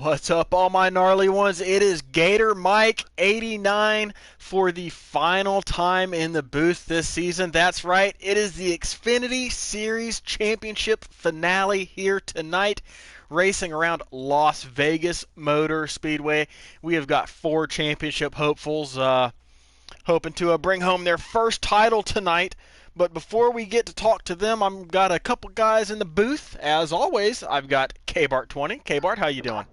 What's up, all my gnarly ones? It is Gator Mike 89 for the final time in the booth this season. That's right, it is the Xfinity Series Championship finale here tonight, racing around Las Vegas Motor Speedway. We have got 4 championship hopefuls hoping to bring home their first title tonight. But before we get to talk to them, I've got a couple guys in the booth. As always, I've got K-Bart20. K-Bart, how you doing?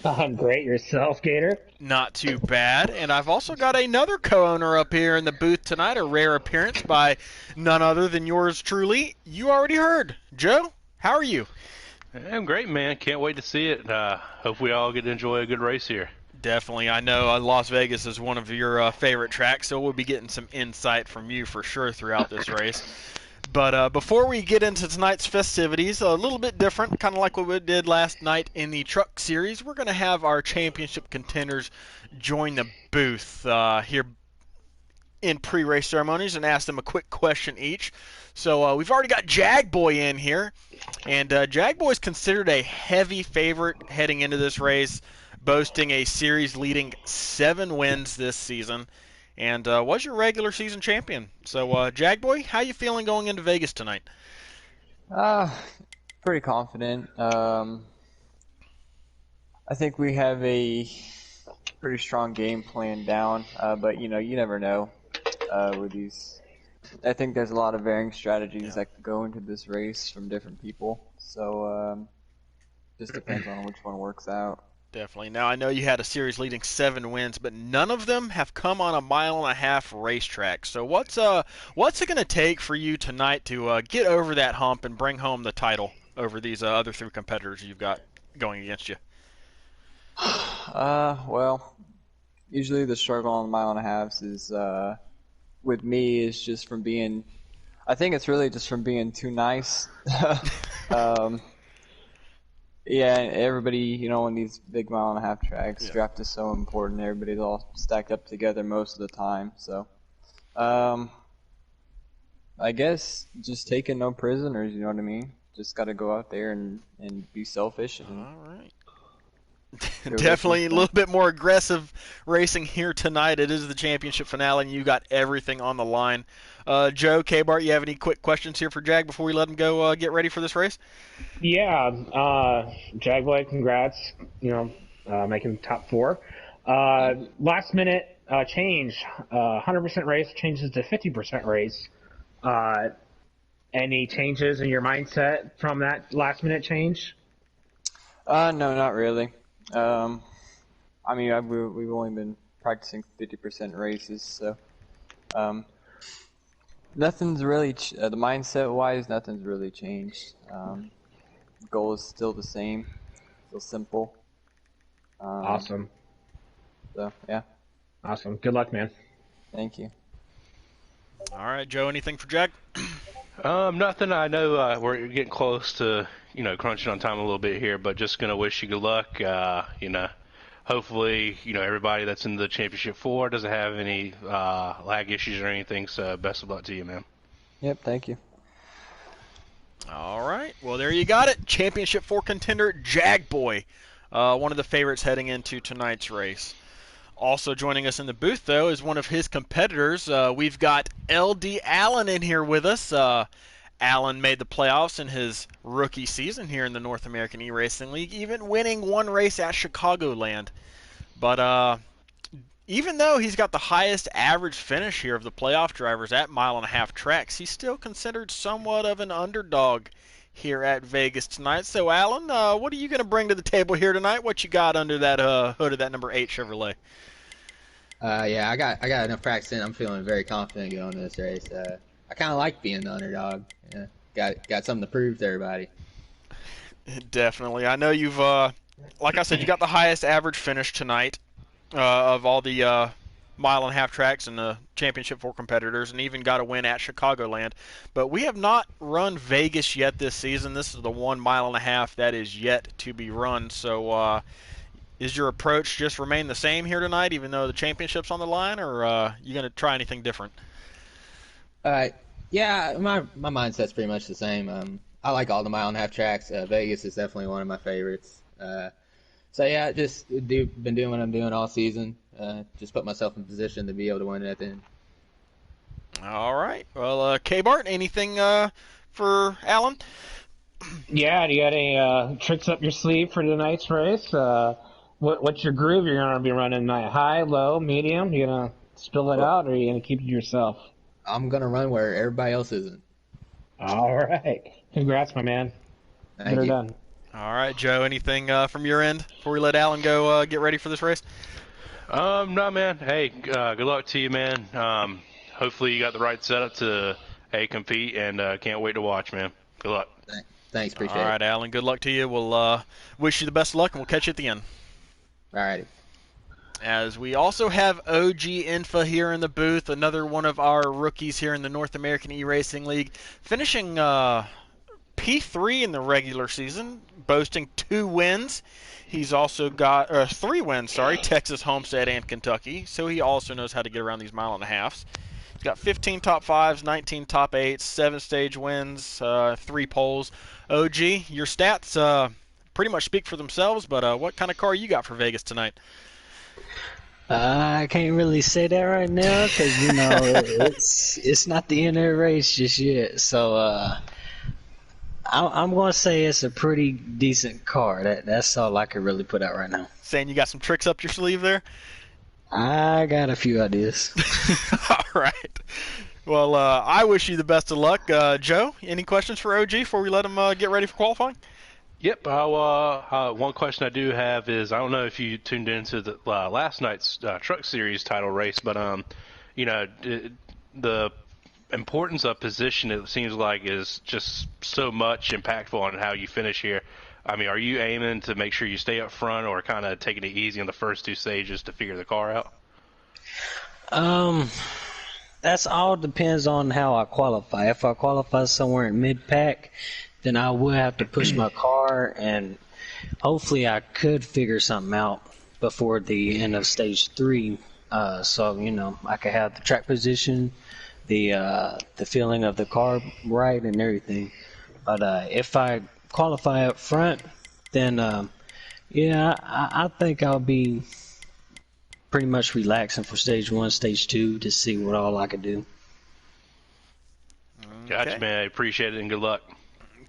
I'm great. Yourself, Gator? Not too bad. And I've also got another co-owner up here in the booth tonight, a rare appearance by none other than yours truly. You already heard. Joe, how are you? I'm great, man. Can't wait to see it. Hope we all get to enjoy a good race here. Definitely. I know Las Vegas is one of your favorite tracks, so we'll be getting some insight from you for sure throughout this race. But before we get into tonight's festivities, a little bit different, kind of like what we did last night in the Truck Series. We're going to have our championship contenders join the booth here in pre-race ceremonies and ask them a quick question each. So we've already got Jagboy in here, and Jagboy is considered a heavy favorite heading into this race, boasting a series-leading 7 wins this season, and was your regular season champion. So, Jagboy, how you feeling going into Vegas tonight? Pretty confident. I think we have a pretty strong game plan down, but you never know with these. I think there's a lot of varying strategies that could go into this race from different people. So, just depends on which one works out. Definitely. Now, I know you had a series-leading 7 wins, but none of them have come on a mile-and-a-half racetrack. So what's it going to take for you tonight to get over that hump and bring home the title over these other 3 competitors you've got going against you? Well, usually the struggle on the mile-and-a-halves is, with me, is just from being, I think it's really just from being too nice. Yeah, everybody, on these big mile-and-a-half tracks, draft is so important. Everybody's all stacked up together most of the time. So, I guess just taking no prisoners, you know what I mean? Just got to go out there and be selfish. And all right. Definitely a little bit more aggressive racing here tonight. It is the championship finale, and you got everything on the line. Joe, K-Bart, you have any quick questions here for Jag before we let him go get ready for this race? Yeah, Jagboy, congrats. Making top 4. Last minute change. 100% race changes to 50% race. Any changes in your mindset from that last minute change? No, not really. I mean, we've only been practicing 50% races, so nothing's really the mindset-wise. Nothing's really changed. Goal is still the same, still simple. Awesome. So yeah. Awesome. Good luck, man. Thank you. All right, Joe. Anything for Jag? Nothing. I know we're getting close to crunching on time a little bit here, but just gonna wish you good luck. Hopefully, everybody that's in the championship 4 doesn't have any lag issues or anything. So best of luck to you, man. Yep. Thank you. All right. Well, there you got it. Championship 4 contender Jagboy, one of the favorites heading into tonight's race. Also joining us in the booth, though, is one of his competitors. We've got LD Allen in here with us. Allen made the playoffs in his rookie season here in the North American eRacing League, even winning 1 race at Chicagoland. But even though he's got the highest average finish here of the playoff drivers at mile-and-a-half tracks, he's still considered somewhat of an underdog here at Vegas tonight. So, Allen, what are you going to bring to the table here tonight? What you got under that hood of that number 8 Chevrolet? Yeah, I got enough practice in. I'm feeling very confident going to this race. I kind of like being the underdog. Yeah, got something to prove to everybody. Definitely. I know you've, like I said, you got the highest average finish tonight of all the mile-and-a-half tracks in the championship 4 competitors, and even got a win at Chicagoland. But we have not run Vegas yet this season. This is the 1 mile-and-a-half that is yet to be run. So is your approach just remain the same here tonight, even though the championship's on the line, or you going to try anything different? Yeah, my mindset's pretty much the same. I like all the mile-and-a-half tracks. Vegas is definitely one of my favorites. So yeah, been doing what I'm doing all season. Just put myself in position to be able to win it at the end. All right. Well, K-Bart, anything for Alan? Yeah, do you got any tricks up your sleeve for tonight's race? What's your groove? You're gonna be running high, low, medium. You gonna spill it out, or are you gonna keep it to yourself? I'm gonna run where everybody else isn't. All right. Congrats, my man. Thank Get her you. done. All right, Joe, anything from your end before we let Alan go get ready for this race? No, man. Hey, good luck to you, man. Hopefully you got the right setup to compete, and can't wait to watch, man. Good luck. Thanks, appreciate it. All right, Alan, good luck to you. We'll wish you the best of luck, and we'll catch you at the end. All righty. As we also have OGinfau here in the booth, another one of our rookies here in the North American eRacing League, finishing P3 in the regular season, boasting 2 wins. He's also got 3 wins, Texas, Homestead, and Kentucky. So he also knows how to get around these mile and a halves. He's got 15 top 5s, 19 top 8s, 7 stage wins, 3 poles. OG, your stats pretty much speak for themselves, but what kind of car you got for Vegas tonight? I can't really say that right now because it's not the end of the race just yet. So I'm going to say it's a pretty decent car. That's all I can really put out right now. Saying you got some tricks up your sleeve there? I got a few ideas. All right. Well, I wish you the best of luck. Joe, any questions for OG before we let him get ready for qualifying? Yep. One question I do have is, I don't know if you tuned into the last night's Truck Series title race, but the importance of position, it seems like, is just so much impactful on how you finish here. I mean, are you aiming to make sure you stay up front, or kind of taking it easy on the first 2 stages to figure the car out? That's all depends on how I qualify. If I qualify somewhere in mid-pack, then I will have to push my car, and hopefully I could figure something out before the end of stage 3. So I could have the track position, the feeling of the car right, and everything. But if I qualify up front, then I think I'll be pretty much relaxing for stage 1, stage 2 to see what all I could do. Gotcha, man. I appreciate it, and good luck.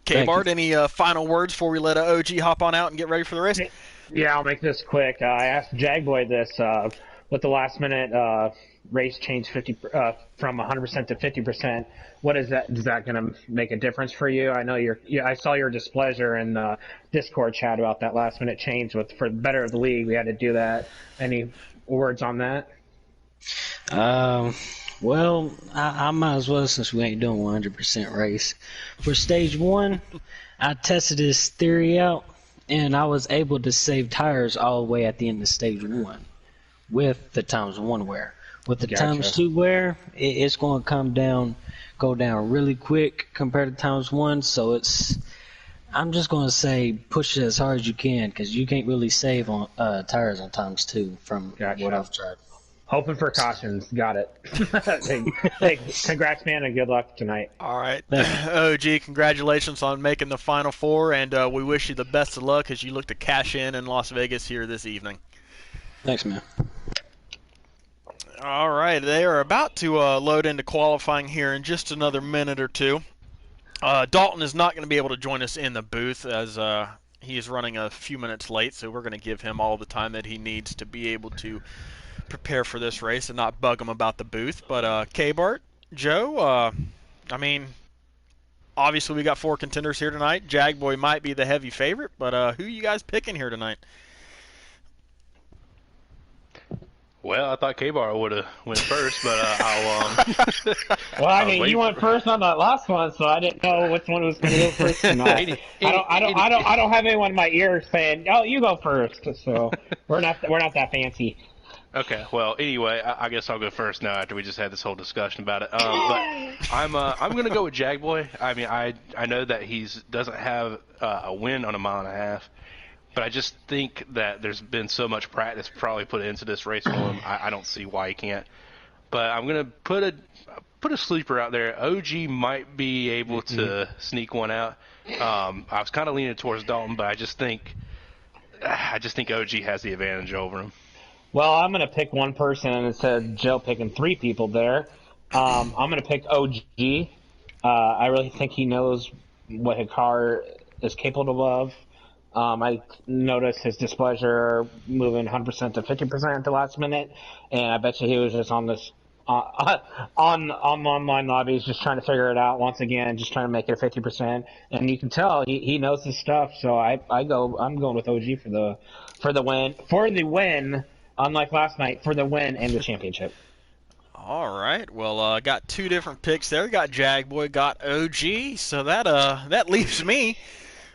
K-Bart, any final words before we let OG hop on out and get ready for the race? Yeah, I'll make this quick. I asked Jagboy this with the last minute race change 50 from 100% to 50%. What is that? Is that going to make a difference for you? I know I saw your displeasure in the Discord chat about that last minute change for the better of the league. We had to do that. Any words on that? Well, I might as well, since we ain't doing 100% race. For stage 1, I tested this theory out, and I was able to save tires all the way at the end of stage 1 with the times 1 wear. With the times 2 wear, it's going to go down really quick compared to times 1. So I'm just going to say push it as hard as you can, because you can't really save on tires on times 2 from what I've tried. Hoping for cautions. Got it. Hey, congrats, man, and good luck tonight. All right. OG, congratulations on making the Final Four, and we wish you the best of luck as you look to cash in Las Vegas here this evening. Thanks, man. All right. They are about to load into qualifying here in just another minute or two. Dalton is not going to be able to join us in the booth as he is running a few minutes late, so we're going to give him all the time that he needs to be able to prepare for this race and not bug him about the booth. But K-Bart, Joe, I mean, obviously we got 4 contenders here tonight. Jagboy might be the heavy favorite, but who you guys picking here tonight? Well, I thought K-Bar would have went first, but I'll. Well, I mean, you went first on that last one, so I didn't know which one was going to go first tonight. I don't have anyone in my ear saying, "Oh, you go first." So we're not that fancy. Okay, well, anyway, I guess I'll go first now after we just had this whole discussion about it. But I'm going to go with Jagboy. I mean, I know that he doesn't have a win on a mile and a half, but I just think that there's been so much practice probably put into this race for him. I don't see why he can't. But I'm going to put a sleeper out there. OG might be able to sneak one out. I was kind of leaning towards Dalton, but I just think I just think OG has the advantage over him. Well, I'm going to pick one person instead of Joe picking three people there. I'm going to pick OG. I really think he knows what his car is capable of. I noticed his displeasure moving 100% to 50% at the last minute, and I bet you he was just on this on online lobbies just trying to figure it out once again, just trying to make it a 50%. And you can tell he knows his stuff. So I'm going with OG for the win. Unlike last night, for the win and the championship. All right. Well, got two different picks there. Got Jagboy, got OG. So that leaves me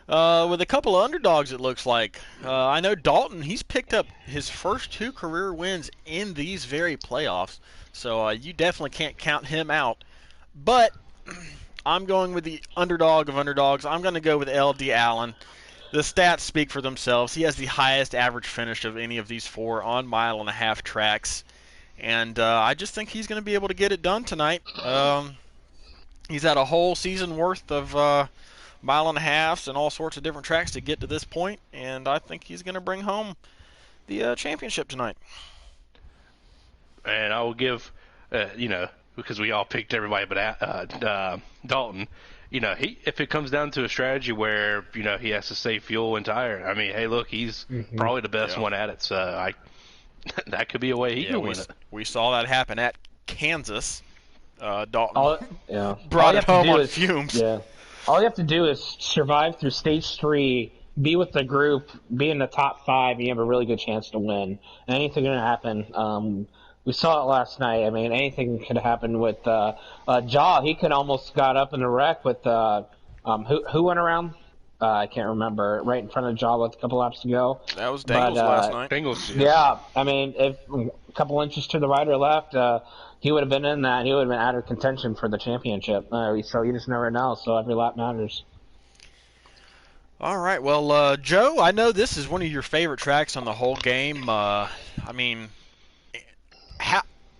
with a couple of underdogs, it looks like. I know Dalton, he's picked up his first two career wins in these very playoffs. So you definitely can't count him out. But I'm going with the underdog of underdogs. I'm going to go with LD Allen. The stats speak for themselves. He has the highest average finish of any of these four on 1.5-mile tracks. And I just think he's going to be able to get it done tonight. He's had a whole season worth of 1.5 and all sorts of different tracks to get to this point. And I think he's going to bring home the championship tonight. And I will give, because we all picked everybody but Dalton, if it comes down to a strategy where, he has to save fuel and tire, I mean, hey, look, he's probably the best one at it. So that could be a way he can win it. We saw that happen at Kansas. Dalton brought it home on fumes. Yeah. All you have to do is survive through stage 3, be with the group, be in the top 5, and you have a really good chance to win. Anything can happen. We saw it last night. I mean, anything could happen with Jaw. He could almost got up in a wreck with who went around? I can't remember. Right in front of Jaw with a couple laps to go. That was Dangles last night. Dangles, yeah. I mean, if a couple inches to the right or left, he would have been in that. He would have been out of contention for the championship. So you just never know. So every lap matters. All right. Well, Joe, I know this is one of your favorite tracks on the whole game. I mean,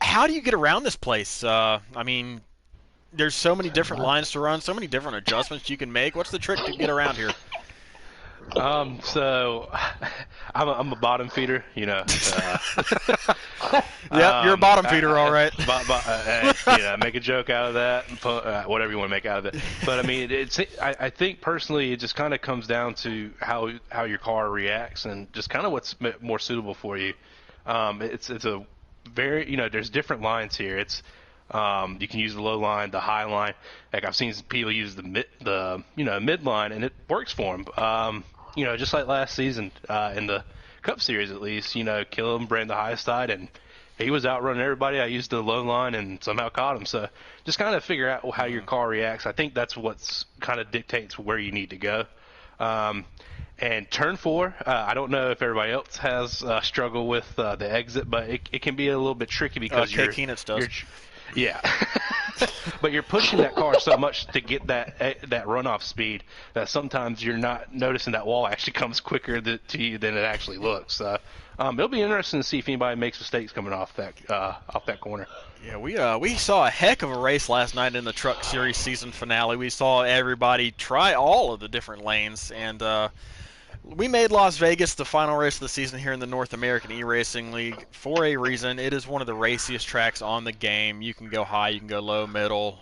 how do you get around this place? I mean, there's so many different lines to run, so many different adjustments you can make. What's the trick to get around here? So I'm a bottom feeder, Yep, you're a bottom feeder, all right. Make a joke out of that, whatever you want to make out of it. But I mean, I think personally, it just kind of comes down to how your car reacts and just kind of what's more suitable for you. It's a very, there's different lines here. It's you can use the low line, the high line. Like I've seen people use the mid line, and it works for them. Just like last season in the Cup Series, at least, Killam ran the high side, and he was outrunning everybody. I used the low line and somehow caught him. So just kind of figure out how your car reacts. I think that's what's kind of dictates where you need to go. And turn 4, I don't know if everybody else has struggled with the exit, but it can be a little bit tricky because Keenitz does. Yeah. But you're pushing that car so much to get that runoff speed that sometimes you're not noticing that wall actually comes quicker to you than it actually looks. It'll be interesting to see if anybody makes mistakes coming off that corner. Yeah, we saw a heck of a race last night in the Truck Series season finale. We saw everybody try all of the different lanes, and we made Las Vegas the final race of the season here in the North American eRacing League for a reason. It is one of the raciest tracks on the game. You can go high, you can go low, middle,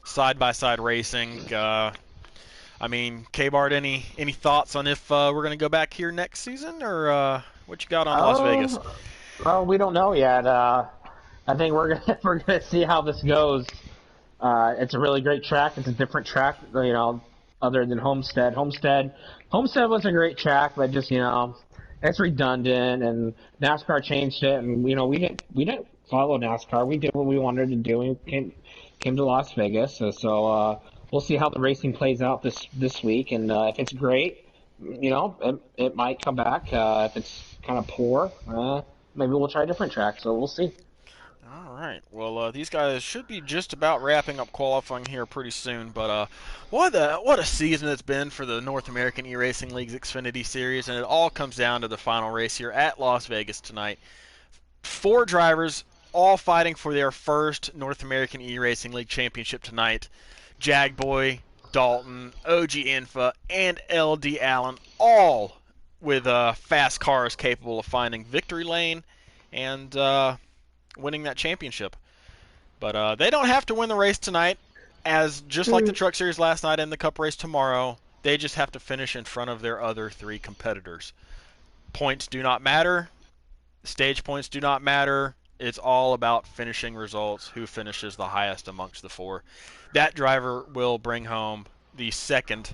side-by-side racing. I mean, K-Bart, any thoughts on if we're going to go back here next season, or what you got on Las Vegas? Well, we don't know yet. I think we're gonna see how this goes. It's a really great track. It's a different track, other than Homestead. Homestead was a great track, but just it's redundant, and NASCAR changed it, and we didn't follow NASCAR. We did what we wanted to do. We came to Las Vegas, so we'll see how the racing plays out this week, and if it's great, it might come back. If it's kind of poor, maybe we'll try a different track. So we'll see. All right. Well, these guys should be just about wrapping up qualifying here pretty soon. But what a season it's been for the North American eRacing League's Xfinity Series, and it all comes down to the final race here at Las Vegas tonight. 4 drivers all fighting for their first North American eRacing League championship tonight. Jagboy, Dalton, OGinfau, and LD Allen all with fast cars capable of finding victory lane and winning that championship. But they don't have to win the race tonight, as just like the Truck Series last night and the Cup race tomorrow, they just have to finish in front of their other 3 competitors. Points do not matter. Stage points do not matter. It's all about finishing results, who finishes the highest amongst the 4. That driver will bring home the 2nd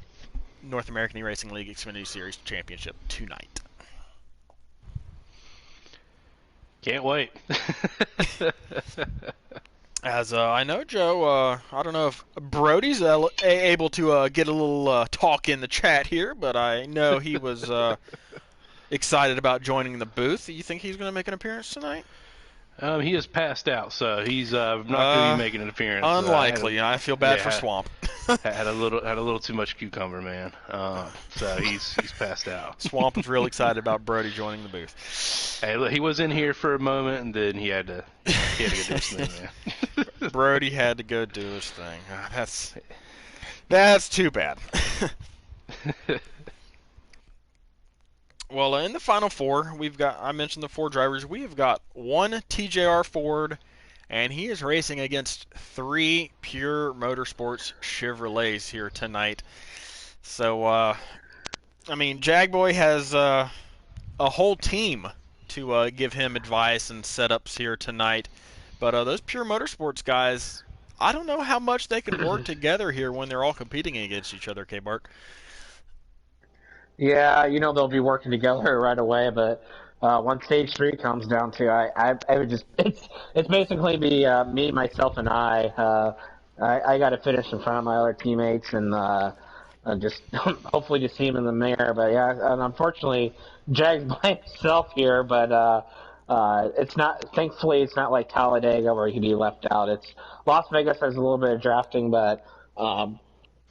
North American eRacing League Xfinity Series championship tonight. Can't wait. As I know, Joe, I don't know if Brody's able to get a little talk in the chat here, but I know he was excited about joining the booth. You think he's going to make an appearance tonight? He has passed out, so he's not going to be making an appearance. Unlikely. I feel bad for Swamp. had a little too much cucumber, man. So he's passed out. Swamp is real excited about Brody joining the booth. Hey, look, he was in here for a moment, and then he had to go do his thing, man. Brody had to go do his thing. That's too bad. Well, in the final 4, I mentioned the 4 drivers. We have got 1 TJR Ford, and he is racing against 3 Pure Motorsports Chevrolets here tonight. So, I mean, Jagboy has a whole team to give him advice and setups here tonight. But those Pure Motorsports guys, I don't know how much they can work together here when they're all competing against each other, K-Bart. Yeah, they'll be working together right away, but once stage 3 comes down to, I would just, it's basically be me, myself, and I got to finish in front of my other teammates and just hopefully just see him in the mirror. But yeah, and unfortunately, Jag's by himself here, but it's not. Thankfully, it's not like Talladega where he can be left out. It's Las Vegas has a little bit of drafting, but.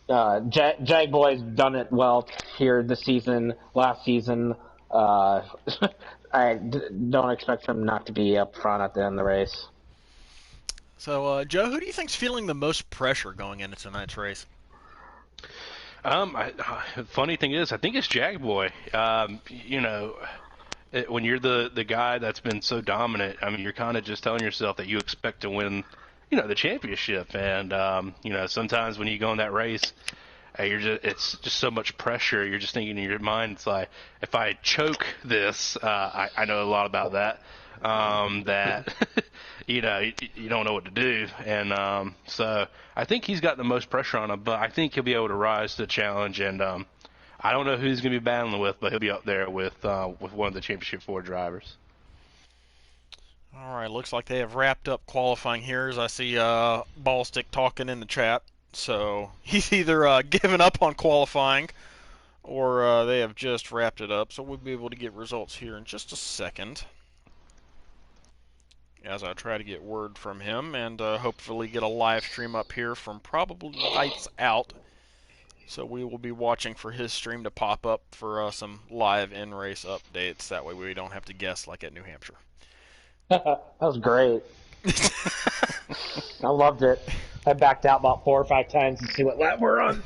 Jag Boy's done it well here this season. Last season, I don't expect him not to be up front at the end of the race. So, Joe, who do you think's feeling the most pressure going into tonight's race? Funny thing is, I think it's Jag Boy. When you're the guy that's been so dominant, I mean, you're kind of just telling yourself that you expect to win the championship, and sometimes when you go in that race, it's just so much pressure. You're just thinking in your mind, it's like, if I choke this, I know a lot about that, that you don't know what to do, and so I think he's got the most pressure on him, but I think he'll be able to rise to the challenge, and I don't know who he's going to be battling with, but he'll be up there with one of the Championship 4 drivers. All right, looks like they have wrapped up qualifying here, as I see Ballstick talking in the chat. So he's either given up on qualifying or they have just wrapped it up. So we'll be able to get results here in just a second, as I try to get word from him and hopefully get a live stream up here from probably Lights Out. So we will be watching for his stream to pop up for some live in-race updates. That way we don't have to guess like at New Hampshire. That was great. I loved it. I backed out about 4 or 5 times to see what lap we're on.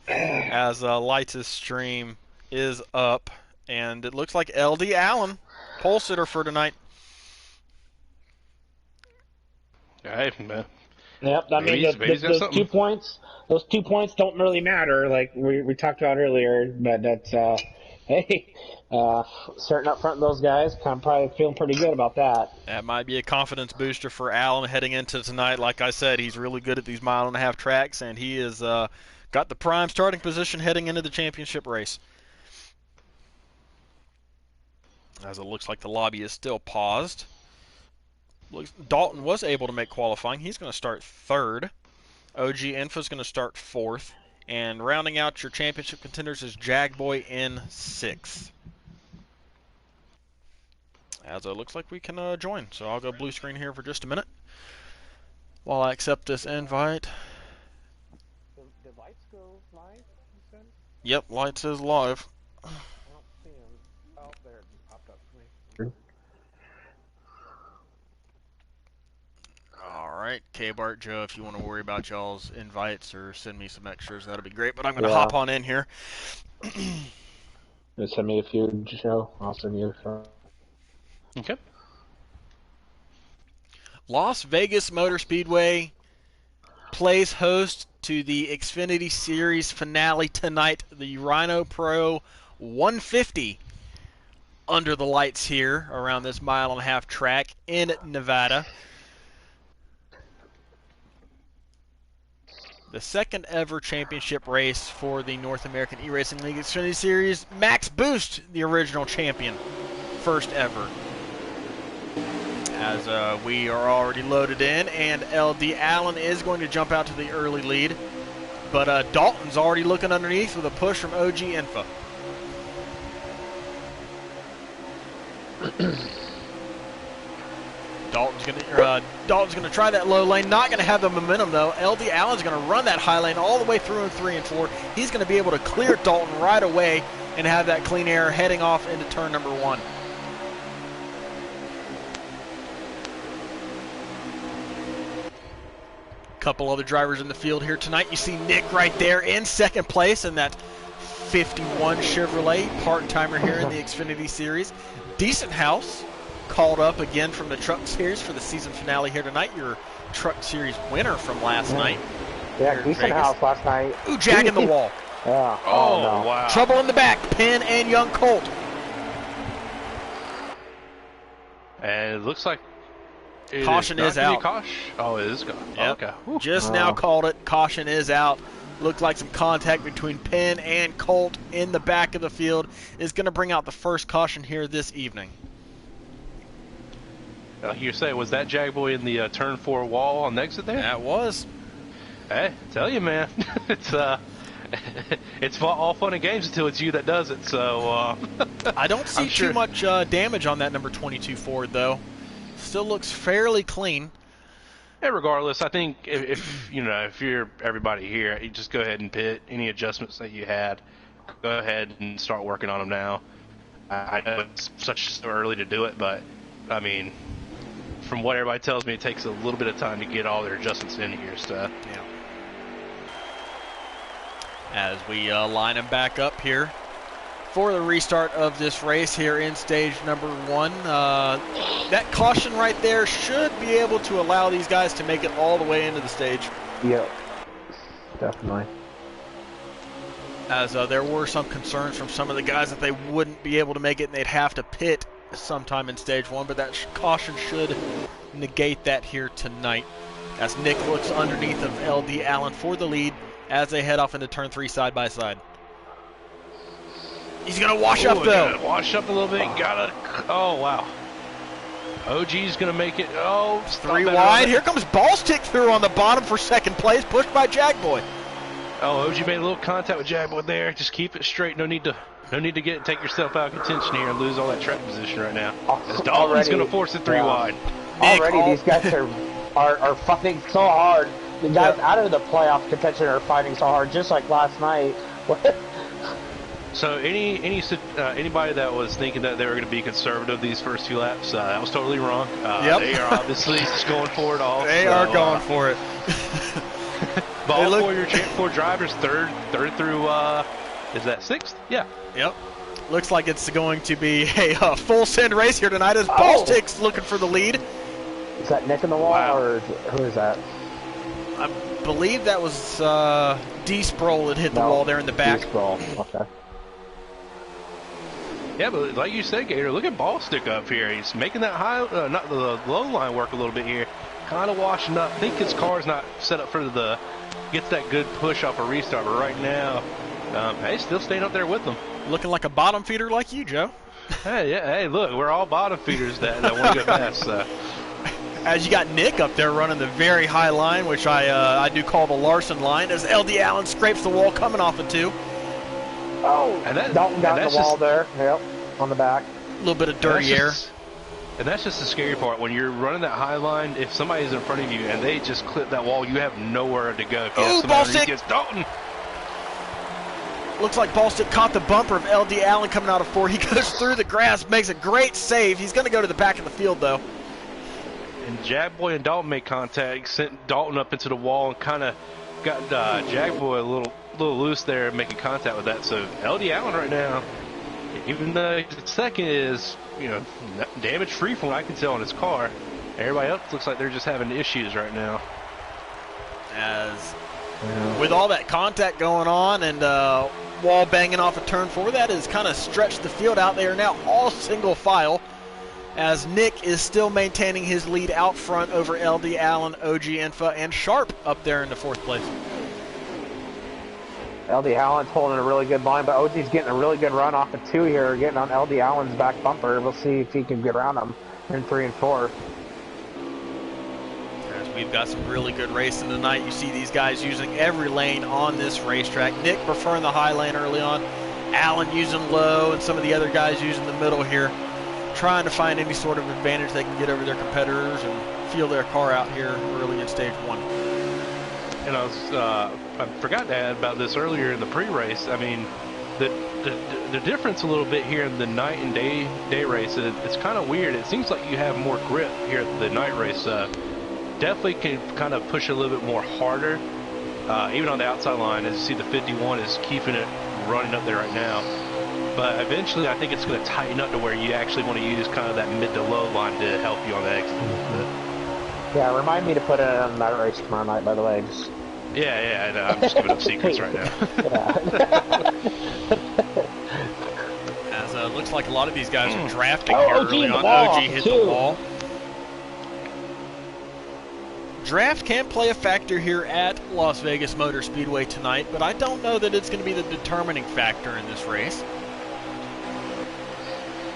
As Lights' stream is up, and it looks like LD Allen, pole sitter for tonight. Hey, man. Yep, I mean, those 2 points, don't really matter, like we talked about earlier, but that's, hey, starting up front of those guys, I'm probably feeling pretty good about that. That might be a confidence booster for Allen heading into tonight. Like I said, he's really good at these mile-and-a-half tracks, and he has got the prime starting position heading into the championship race. As it looks like the lobby is still paused. Dalton was able to make qualifying. He's going to start 3rd. OGinfau is going to start 4th. And rounding out your championship contenders is Jagboy in 6th. As it looks like we can join. So I'll go blue screen here for just a minute while I accept this invite. Did Lights go live, you said? Yep, Lights is live. I don't see him. Oh, there it just popped up for me. Alright, K-Bart, Joe, if you want to worry about y'all's invites or send me some extras, that'll be great. But I'm going to hop on in here. Just send me a few, Joe. I'll send you some. Okay. Las Vegas Motor Speedway plays host to the Xfinity Series finale tonight, the Rhino Pro 150 under the lights here around this 1.5-mile track in Nevada. The second ever championship race for the North American eRacing League Xfinity Series. MaxBoost, the original champion, first ever. As we are already loaded in, and LD Allen is going to jump out to the early lead. But Dalton's already looking underneath with a push from OGinfau. Dalton's gonna try that low lane. Not gonna have the momentum though. LD Allen's gonna run that high lane all the way through in 3 and 4. He's gonna be able to clear Dalton right away and have that clean air heading off into turn number 1. Couple other drivers in the field here tonight. You see Nick right there in second place in that 51 Chevrolet part-timer here in the Xfinity Series. Decent House called up again from the Truck Series for the season finale here tonight. Your Truck Series winner from last night. Yeah, Decent House last night. Ooh, jagging the wall. Yeah. Oh, no. wow. Trouble in the back. Penn and Young Colt. And it looks like Caution is out. Oh, it is gone. Yep. Okay. Whew. Just now called it. Caution is out. Looked like some contact between Penn and Colt in the back of the field is going to bring out the first caution here this evening. Like you say, was that Jagboy in the turn 4 wall on the exit there? That was. Hey, tell you, man, it's all fun and games until it's you that does it. So I don't see too much damage on that number 22 Ford though. Still looks fairly clean. Yeah, regardless, I think if you're everybody here, you just go ahead and pit any adjustments that you had. Go ahead and start working on them now. I know it's so early to do it, but I mean, from what everybody tells me, it takes a little bit of time to get all their adjustments in here. So yeah. As we line them back up here for the restart of this race here in stage number 1. That caution right there should be able to allow these guys to make it all the way into the stage. Yep, definitely. As there were some concerns from some of the guys that they wouldn't be able to make it and they'd have to pit sometime in stage 1, but that caution should negate that here tonight. As Nick looks underneath of LD Allen for the lead as they head off into turn 3 side by side. He's going to wash up, though. Wash up a little bit. Oh, wow. OG's going to make it. Oh, 3 wide. Here comes Ball Stick through on the bottom for second place, pushed by Jagboy. Oh, OG made a little contact with Jagboy there. Just keep it straight. No need to take yourself out of contention here and lose all that track position right now. As Dalton's going to force it 3 wide. Already, these guys are fighting so hard. The guys out of the playoff contention are fighting so hard, just like last night. So anybody that was thinking that they were going to be conservative these first 2 laps, that was totally wrong. Yep. They are obviously just going for it all. They are going for it. But all 4 your champ 4 drivers, third through, is that 6th? Yeah. Yep. Looks like it's going to be a full send race here tonight as Ball Stick's looking for the lead. Is that Nick in the wall, or who is that? I believe that was D. Sproul that hit the wall there in the back. D. Sproul, okay. Yeah, but like you said, Gator, look at Ball Stick up here. He's making that not the low line work a little bit here. Kind of washing up. I think his car's not set up for gets that good push off a restart, but right now, hey, still staying up there with them. Looking like a bottom feeder like you, Joe. Hey, yeah, hey, look, we're all bottom feeders that want to go fast. So. As you got Nick up there running the very high line, which I do call the Larson line, as LD Allen scrapes the wall coming off of 2. Oh, and Dalton got in the wall there. Yep, on the back. A little bit of dirty air. And that's just the scary part. When you're running that high line, if somebody's in front of you and they just clip that wall, you have nowhere to go. Ooh, Ball Stick! Gets Dalton. Looks like Ball Stick caught the bumper of LD Allen coming out of 4. He goes through the grass, makes a great save. He's going to go to the back of the field, though. And Jagboy and Dalton made contact, sent Dalton up into the wall, and kind of got Jagboy a little loose there, making contact with that. So LD Allen right now, even though second is, damage free from what I can tell on his car. Everybody else looks like they're just having issues right now. As with all that contact going on and wall banging off of turn 4, that has kind of stretched the field out. They are now all single file, as Nick is still maintaining his lead out front over LD Allen, OGinfau, and Sharp up there in the 4th place. LD Allen's holding a really good line, but OG's getting a really good run off of 2 here, getting on LD Allen's back bumper. We'll see if he can get around him in 3 and 4. As we've got some really good racing tonight. You see these guys using every lane on this racetrack. Nick preferring the high lane early on, Allen using low, and some of the other guys using the middle here, trying to find any sort of advantage they can get over their competitors and feel their car out here early in stage 1. And I forgot to add about this earlier in the pre-race. I mean, the difference a little bit here in the night and day race, it's kind of weird. It seems like you have more grip here at the night race. Definitely can kind of push a little bit more harder, even on the outside line. As you see, the 51 is keeping it running up there right now. But eventually, I think it's going to tighten up to where you actually want to use kind of that mid to low line to help you on the exit a little bit. Yeah, remind me to put it on that race tomorrow night, by the way. Yeah, I know. I'm just giving up secrets right now. As looks like a lot of these guys are drafting here early on. OG hit the wall. Draft can play a factor here at Las Vegas Motor Speedway tonight, but I don't know that it's going to be the determining factor in this race.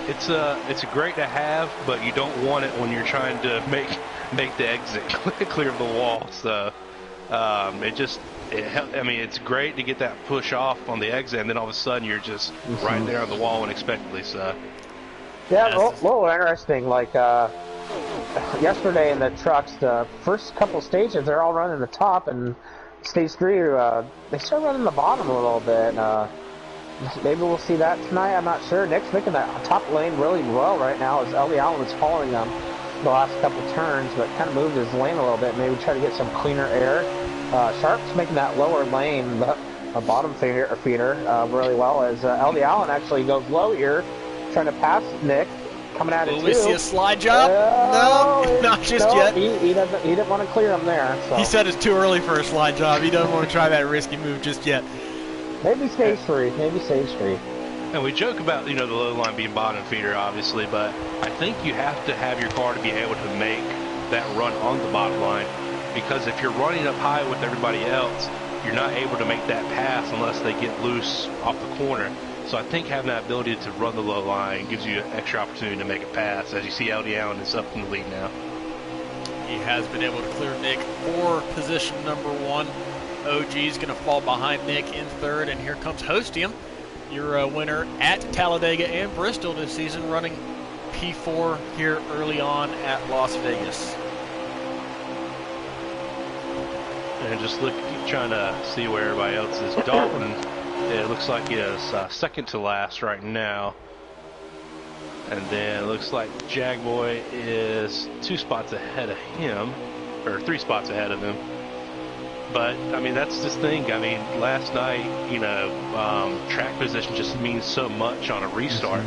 It's great to have, but you don't want it when you're trying to make the exit clear of the wall. So it's great to get that push off on the exit, and then all of a sudden you're just right there on the wall unexpectedly. So yeah, a little interesting. Like yesterday in the trucks, the first couple stages they're all running the top, and stage 3 they start running the bottom a little bit. Maybe we'll see that tonight. I'm not sure. Nick's making that top lane really well right now, as LD Allen was following them the last couple turns, but kind of moved his lane a little bit. Maybe try to get some cleaner air. Sharp's making that lower lane, the bottom feeder really well, as LD Allen actually goes low here, trying to pass Nick, coming at it Will too. we see a slide job? No, not just yet. He didn't want to clear him there. So. He said it's too early for a slide job. He doesn't want to try that risky move just yet. Maybe stage 3. Maybe stage 3. And we joke about, the low line being bottom feeder, obviously, but I think you have to have your car to be able to make that run on the bottom line, because if you're running up high with everybody else, you're not able to make that pass unless they get loose off the corner. So I think having that ability to run the low line gives you an extra opportunity to make a pass. As you see, LD Allen is up in the lead now. He has been able to clear Nick for position number 1. OG's going to fall behind Nick in 3rd, and here comes Hostium, your winner at Talladega and Bristol this season, running P4 here early on at Las Vegas. And just trying to see where everybody else is. Dalton, it looks like he is second to last right now. And then it looks like Jagboy is 2 spots ahead of him, or 3 spots ahead of him. But, I mean, that's this thing. I mean, last night, track position just means so much on a restart.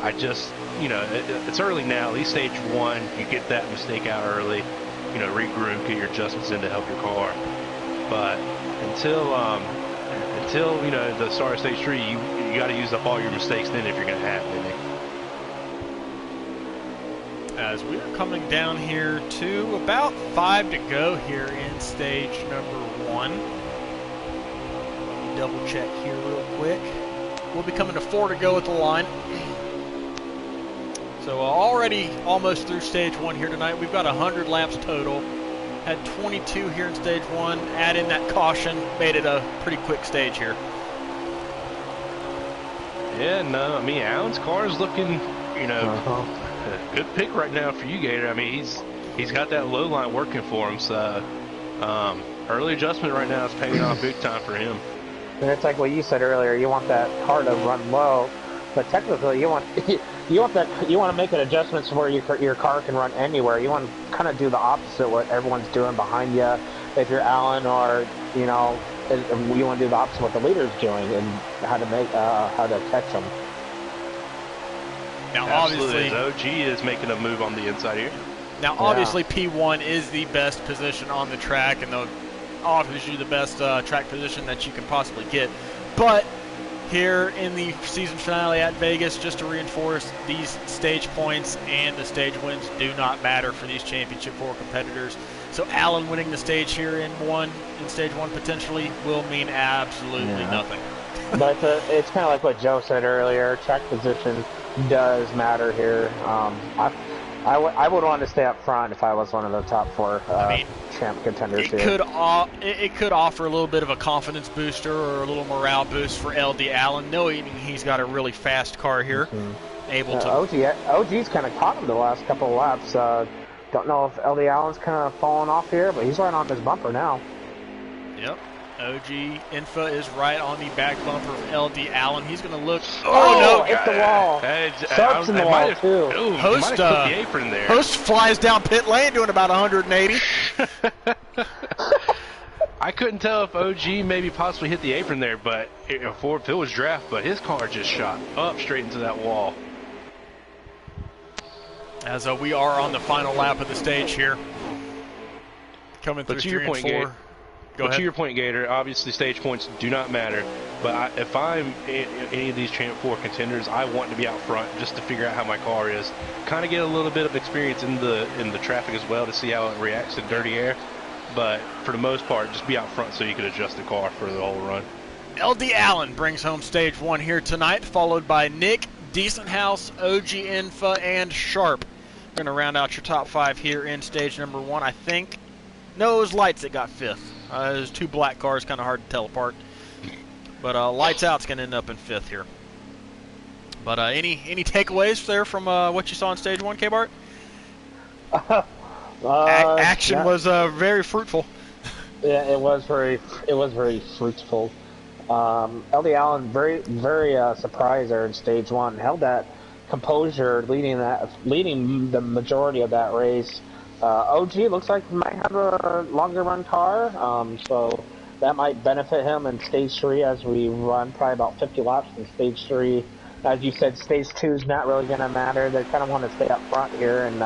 I just, it's early now. At least stage 1, you get that mistake out early, regroup, get your adjustments in to help your car. But until the start of stage 3, you got to use up all your mistakes then if you're going to have any. As we are coming down here to about 5 to go here in stage number 1. Let me double check here real quick. We'll be coming to 4 to go at the line. So already almost through stage 1 here tonight. We've got 100 laps total. Had 22 here in stage 1. Add in that caution, made it a pretty quick stage here. Yeah, no, I mean, Allen's car is looking, a good pick right now for you, Gator. I mean, he's got that low line working for him, so early adjustment right now is paying off big time for him. And it's like what you said earlier. You want that car to run low, but technically you want to make an adjustments where your car can run anywhere. You want to kind of do the opposite of what everyone's doing behind you. If you're Allen, or you want to do the opposite of what the leader's doing, and how to catch them. Now, Absolutely. obviously, OG is making a move on the inside here. Now, obviously, P1 is the best position on the track, and obviously the best track position that you can possibly get. But here in the season finale at Vegas, just to reinforce, these stage points and the stage wins do not matter for these Championship 4 competitors. So Alan winning the stage here in stage 1 potentially will mean absolutely nothing. But it's kind of like what Joe said earlier. Track position does matter here. I would want to stay up front if I was one of the top 4 champ contenders here. It could offer a little bit of a confidence booster or a little morale boost for LD Allen, knowing he's got a really fast car here. Able to. OG's kind of caught him the last couple of laps. Don't know if LD Allen's kind of falling off here, but he's right on his bumper now. Yep. OGinfau is right on the back bumper of LD Allen. He's going to look. Oh, no! Hit the wall. Sharp's in the wall, too. Ooh, Host, put the apron there. Host flies down pit lane doing about 180. I couldn't tell if OG maybe possibly hit the apron there, but if it was draft, but his car just shot up straight into that wall. As we are on the final lap of the stage here. Coming through 3 and 4. To your point, Gator, obviously stage points do not matter. But if I'm any of these Champ 4 contenders, I want to be out front just to figure out how my car is. Kind of get a little bit of experience in the traffic as well to see how it reacts to dirty air. But for the most part, just be out front so you can adjust the car for the whole run. LD Allen brings home stage 1 here tonight, followed by Nick, Decent House, OGinfau, and Sharp. Going to round out your top 5 here in stage number 1, I think. No, it was Lights that got 5th. There's 2 black cars, kind of hard to tell apart. But Lights Out's going to end up in 5th here. But any takeaways there from what you saw in stage 1, K-Bart? Action was very fruitful. Yeah, it was very fruitful. LD Allen very surprised there in stage 1. Held that composure, leading the majority of that race. OG looks like he might have a longer run car, so that might benefit him in stage 3 as we run probably about 50 laps in stage 3. As you said, stage 2 is not really going to matter. They kind of want to stay up front here and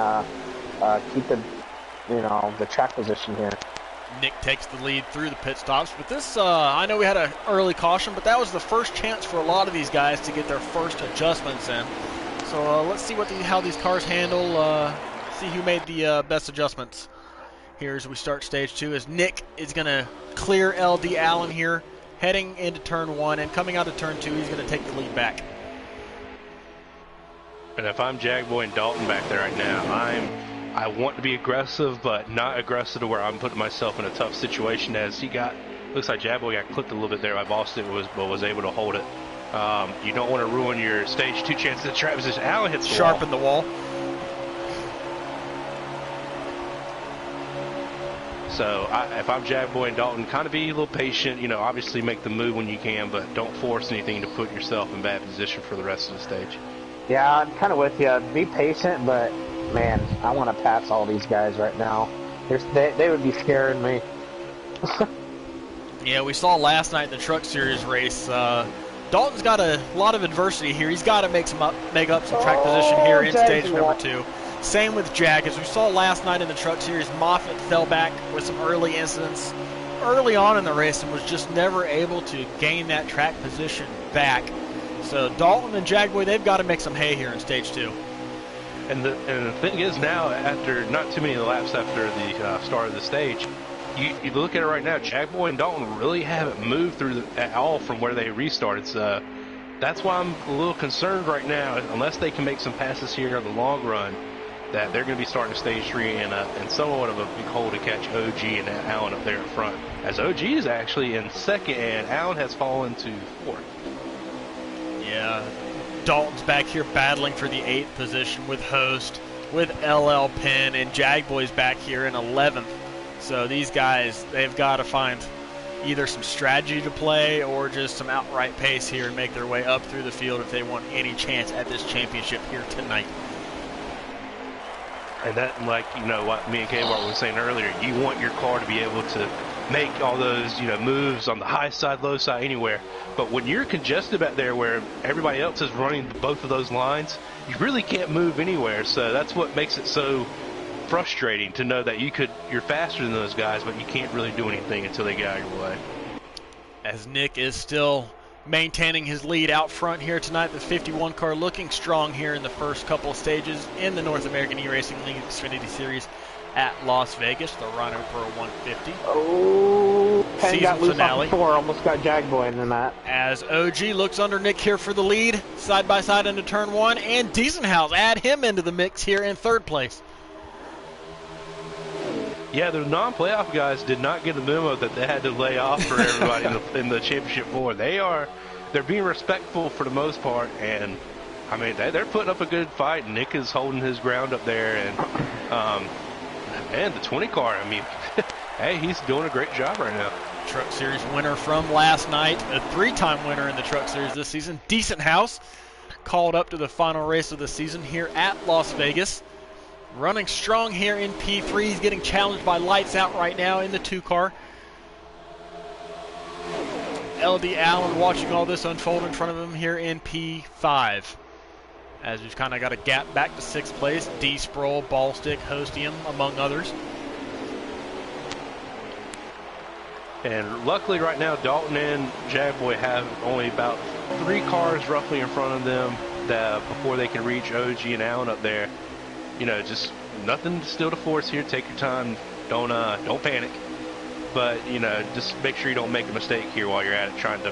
keep the track position here. Nick takes the lead through the pit stops, but this, I know we had an early caution, but that was the first chance for a lot of these guys to get their first adjustments in. So let's see how these cars handle. See who made the best adjustments here as we start stage 2, as Nick is going to clear LD Allen here, heading into turn 1, and coming out of turn 2, he's going to take the lead back. And if I'm Jagboy and Dalton back there right now, I want to be aggressive, but not aggressive to where I'm putting myself in a tough situation, as looks like Jagboy got clipped a little bit there by Boston, but was able to hold it. You don't want to ruin your stage 2 chances at track position. Allen hits the Sharp wall. in the wall. So if I'm Jagboy and Dalton, kind of be a little patient. Obviously make the move when you can, but don't force anything to put yourself in bad position for the rest of the stage. Yeah, I'm kind of with you. Be patient, but man, I want to pass all these guys right now. They would be scaring me. Yeah, we saw last night in the Truck Series race. Dalton's got a lot of adversity here. He's got to make up some track position here in stage number 2. Same with Jag. As we saw last night in the Truck Series, Moffitt fell back with some early incidents early on in the race and was just never able to gain that track position back. So Dalton and Jagboy, they've got to make some hay here in stage 2. And the thing is now, after not too many laps after the start of the stage, you look at it right now, Jagboy and Dalton really haven't moved through at all from where they restarted. So that's why I'm a little concerned right now, unless they can make some passes here in the long run, that they're going to be starting stage 3 in somewhat of a big hole to catch OG and Allen up there in front. As OG is actually in 2nd and Allen has fallen to 4th. Yeah, Dalton's back here battling for the 8th position with Host, with LL Penn, and Jagboy's back here in 11th. So these guys, they've got to find either some strategy to play or just some outright pace here and make their way up through the field if they want any chance at this championship here tonight. And that, like, what me and K-Bart were saying earlier, you want your car to be able to make all those, moves on the high side, low side, anywhere. But when you're congested back there where everybody else is running both of those lines, you really can't move anywhere. So that's what makes it so frustrating to know that you're faster than those guys, but you can't really do anything until they get out of your way. As Nick is still maintaining his lead out front here tonight, the 51 car looking strong here in the first couple of stages in the North American eRacing League Xfinity Series at Las Vegas, the Rhino Pro 150. Oh, Penn season got loose finale. off the 4, almost got Jagboy in that. As OG looks under Nick here for the lead, side by side into turn 1, and Diesenhaus add him into the mix here in third place. Yeah, the non-playoff guys did not get the memo that they had to lay off for everybody in the championship 4. They're being respectful for the most part, and I mean they're putting up a good fight. Nick is holding his ground up there, and the 20 car. I mean, hey, he's doing a great job right now. Truck Series winner from last night, a 3-time winner in the Truck Series this season. Diesenhaus called up to the final race of the season here at Las Vegas. Running strong here in P3. He's getting challenged by Lights Out right now in the 2 car. LD Allen watching all this unfold in front of him here in P5. As we've kind of got a gap back to 6th place. D. Sproul, Ballstick, Hostium, among others. And luckily right now, Dalton and Jagboy have only about 3 cars roughly in front of them before they can reach OG and Allen up there. Just nothing still to force here. Take your time. Don't panic. But just make sure you don't make a mistake here while you're at it, trying to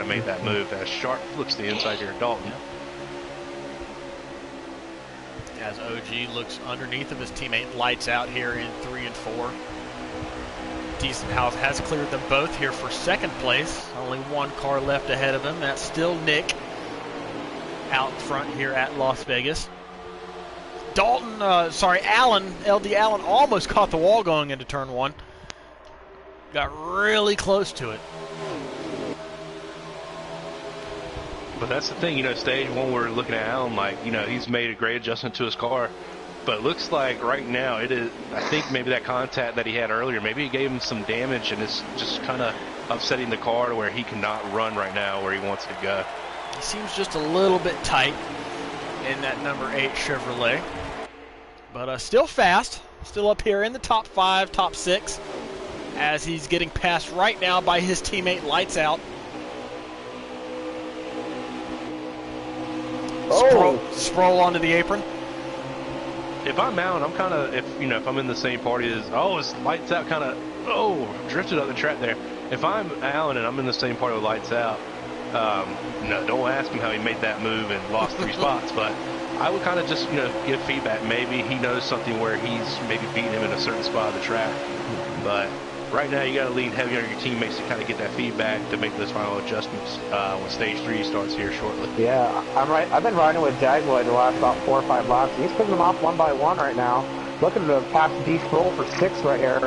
make that move. As Sharp flips the inside here, Dalton. As OG looks underneath of his teammate Lights Out here in 3 and 4. Diesenhaus has cleared them both here for 2nd place. Only 1 car left ahead of him. That's still Nick out front here at Las Vegas. Allen, LD Allen almost caught the wall going into turn 1. Got really close to it. But that's the thing, stage 1 we're looking at Allen he's made a great adjustment to his car. But it looks like right now I think maybe that contact that he had earlier, maybe it gave him some damage and it's just kind of upsetting the car to where he cannot run right now where he wants to go. He seems just a little bit tight in that number 8 Chevrolet. But still fast, still up here in the top 5, top 6, as he's getting passed right now by his teammate Lights Out. Sproul onto the apron. If I'm Allen, I'm kind of, if I'm in the same party as, it's Lights Out kind of, drifted up the track there. If I'm Allen and I'm in the same party with Lights Out, no, don't ask him how he made that move and lost 3 spots, but I would kind of just, give feedback. Maybe he knows something where he's maybe beating him in a certain spot of the track. But right now you got to lean heavy on your teammates to kind of get that feedback to make those final adjustments when stage 3 starts here shortly. Yeah, I've been riding with Jagboy the last about 4 or 5 laps. He's picking them off 1 by 1 right now. Looking to pass D. Sproul for 6 right here.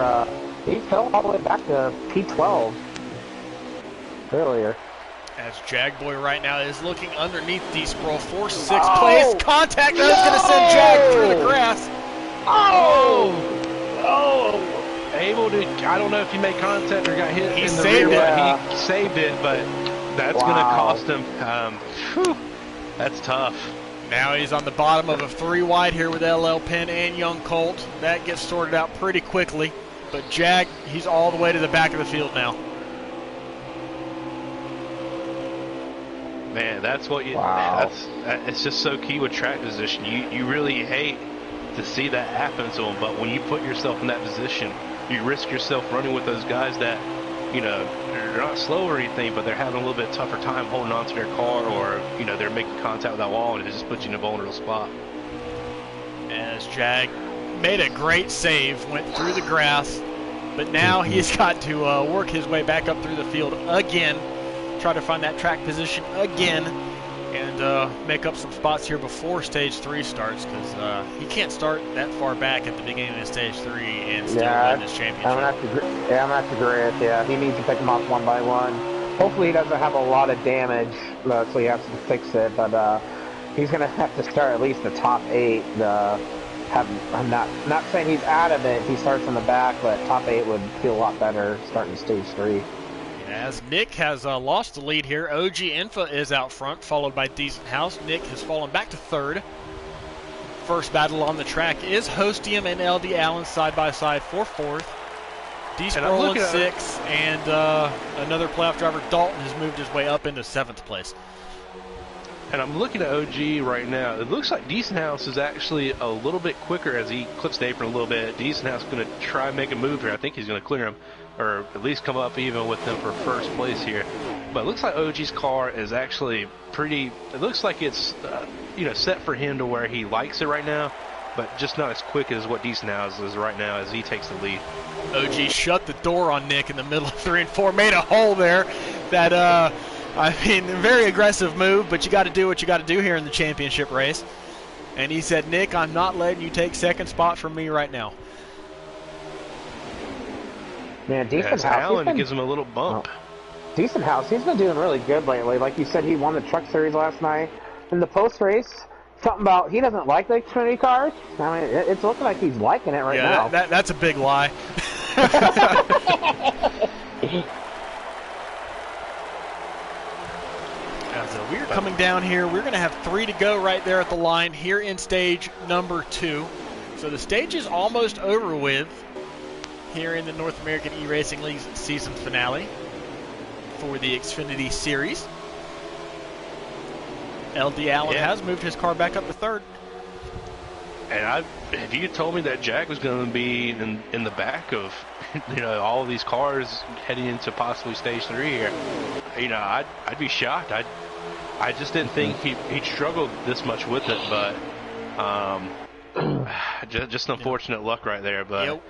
He fell all the way back to P12 earlier. As Jagboy right now is looking underneath D. Sproul for 6th place. Contact that's going to send Jag through the grass. Able to, I don't know if he made contact or got hit He in the saved rear, it. but he saved it, but that's going to cost him. That's tough. Now he's on the bottom of a 3 wide here with LL Penn and Young Colt. That gets sorted out pretty quickly. But Jag, he's all the way to the back of the field now. Man, that's what you. It's just so key with track position. You really hate to see that happen to them, but when you put yourself in that position, you risk yourself running with those guys that, they're not slow or anything, but they're having a little bit tougher time holding on to their car, or they're making contact with that wall, and it just puts you in a vulnerable spot. As Jag made a great save, went through the grass, but now he's got to work his way back up through the field again. Try to find that track position again and make up some spots here before stage 3 starts, because he can't start that far back at the beginning of stage 3 and still win this championship. I'm gonna have to agree with you. He needs to pick them off 1 by 1. Hopefully he doesn't have a lot of damage, so he has to fix it, but he's going to have to start at least the top 8 to I'm not saying he's out of it if he starts in the back, but top 8 would feel a lot better starting stage 3. As Nick has lost the lead here, OGinfau is out front, followed by Decent House. Nick has fallen back to 3rd. First battle on the track is Hostium and LD Allen side by side for 4th. D-Sproul in 6th, and another playoff driver, Dalton, has moved his way up into 7th place. And I'm looking at OG right now. It looks like Decent House is actually a little bit quicker as he clips the apron a little bit. Decent House is going to try and make a move here. I think he's going to clear him, or at least come up even with him for first place here. But it looks like OG's car is actually pretty. It looks like it's set for him to where he likes it right now, but just not as quick as what Decent House is right now as he takes the lead. OG shut the door on Nick in the middle of 3 and 4, made a hole there. That very aggressive move, but you got to do what you got to do here in the championship race. And he said, Nick, I'm not letting you take second spot from me right now. Man, Decent House. Allen gives him a little bump. Decent House, he's been doing really good lately. Like you said, he won the Truck Series last night. In the post-race, something about he doesn't like the Xfinity cars. I mean, it's looking like he's liking it right now. That's a big lie. We're coming down here. We're going to have 3 to go right there at the line here in stage number 2. So the stage is almost over with here in the North American eRacing League's season finale for the Xfinity Series. LD Allen has moved his car back up to 3rd. And if you told me that Jack was going to be in the back of all of these cars heading into possibly stage 3 here, I'd be shocked. I just didn't think he'd struggled this much with it, but just unfortunate luck right there. But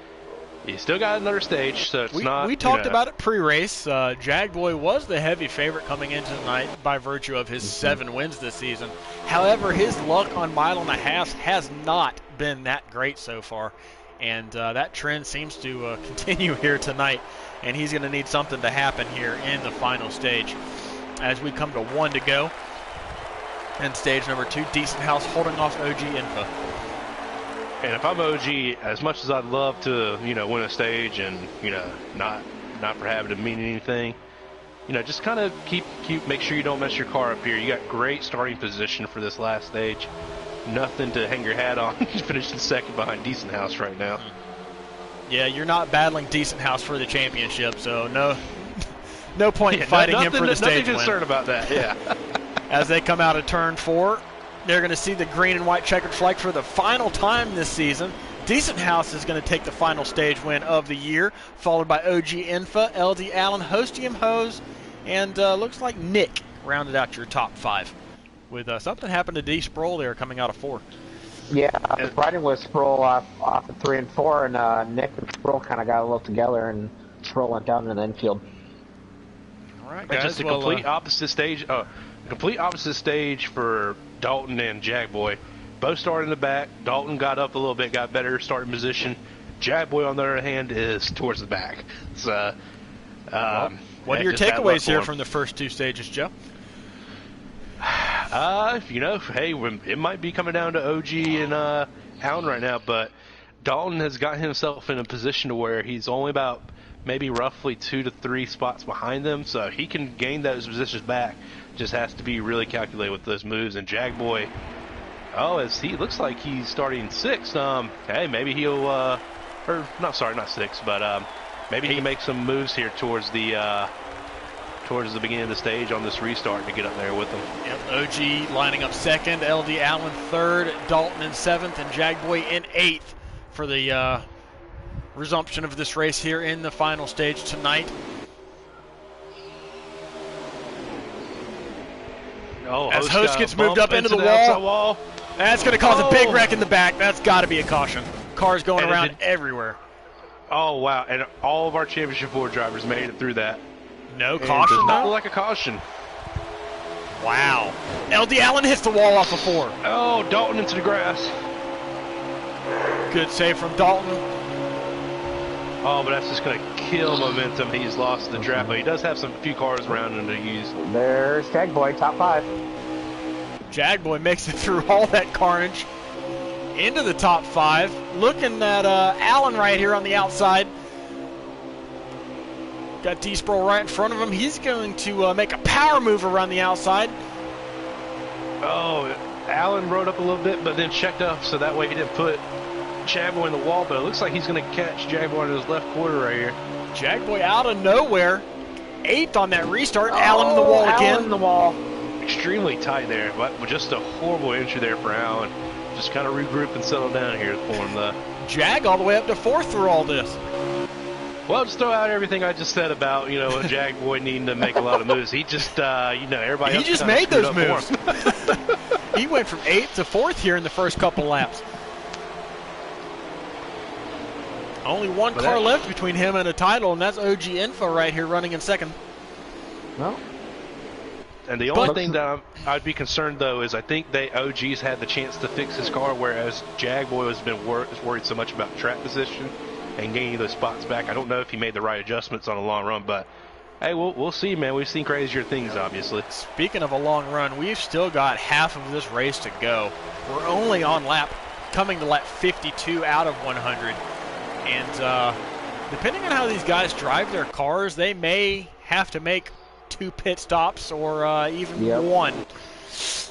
you still got another stage, so it's not. We talked about it pre-race. Jagboy was the heavy favorite coming into tonight by virtue of his 7 wins this season. However, his luck on mile and a half has not been that great so far, and that trend seems to continue here tonight. And he's going to need something to happen here in the final stage. As we come to 1 to go in stage number 2, Decent House holding off OGinfau. And if I'm OG, as much as I'd love to, win a stage and, not for having to mean anything, just kind of make sure you don't mess your car up here. You got great starting position for this last stage. Nothing to hang your hat on. Finishing second behind Decent House right now. Yeah, you're not battling Decent House for the championship, so no point in fighting him for the stage win. Nothing concerned about that, yeah. As they come out of turn 4, they're going to see the green and white checkered flag for the final time this season. Decent House is going to take the final stage win of the year, followed by OGinfau, LD Allen, Hostium Hose, and looks like Nick rounded out your top 5. With something happened to D-Sproul there coming out of 4. Yeah, I was riding with Sproul off of 3 and 4, and Nick and Sproul kind of got a little together, and Sproul went down in the infield. All right, guys. Just a complete opposite stage. Complete opposite stage for Dalton and Jagboy. Both started in the back. Dalton got up a little bit, got better starting position. Jagboy, on the other hand, is towards the back. So, what are your takeaways here from the first 2 stages, Joe? Hey, it might be coming down to OG and Allen right now, but Dalton has got himself in a position to where he's only about maybe roughly 2 to 3 spots behind them, so he can gain those positions back. Just has to be really calculated with those moves. And Jagboy, as he looks like he's starting 6th. Hey, maybe he'll, not 6th, but maybe he can make some moves here towards the beginning of the stage on this restart to get up there with them. Yep, OG lining up 2nd, LD Allen 3rd, Dalton in 7th, and Jagboy in 8th for the resumption of this race here in the final stage tonight. As Host gets moved up into the wall. That's going to cause a big wreck in the back. That's got to be a caution. Cars going around everywhere. Oh, wow. And all of our Championship 4 drivers made it through that. No caution? Does not look like a caution. Wow. LD Allen hits the wall off of 4. Oh, Dalton into the grass. Good save from Dalton. Oh, but that's just going to kill momentum. He's lost the draft, but he does have a few cars around him to use. There's Jagboy, top 5. Jagboy makes it through all that carnage. into the top 5. Looking at Allen right here on the outside. Got D. Sproul right in front of him. He's going to make a power move around the outside. Oh, Allen rode up a little bit, but then checked up, so that way he didn't put Jagboy in the wall. But it looks like he's going to catch Jagboy in his left quarter right here. Jagboy out of nowhere. 8th on that restart. Allen in the wall again. Allen in the wall. Extremely tight there, but just a horrible entry there for Allen. Just kind of regroup and settle down here for him, though. Jag all the way up to 4th through all this. Well, just throw out everything I just said about, Jagboy needing to make a lot of moves. He just, everybody else He just kinda made those screwed moves. up for him. He went from 8th to 4th here in the first couple laps. Only one car left between him and a title, and that's OGinfau right here running in 2nd. Well. And the only thing that I'd be concerned, though, is I think OG's had the chance to fix his car, whereas Jagboy has been worried so much about track position and gaining those spots back. I don't know if he made the right adjustments on a long run, but hey, we'll see, man. We've seen crazier things, obviously. Speaking of a long run, we've still got half of this race to go. We're only coming to lap 52 out of 100. And depending on how these guys drive their cars, they may have to make 2 pit stops or even 1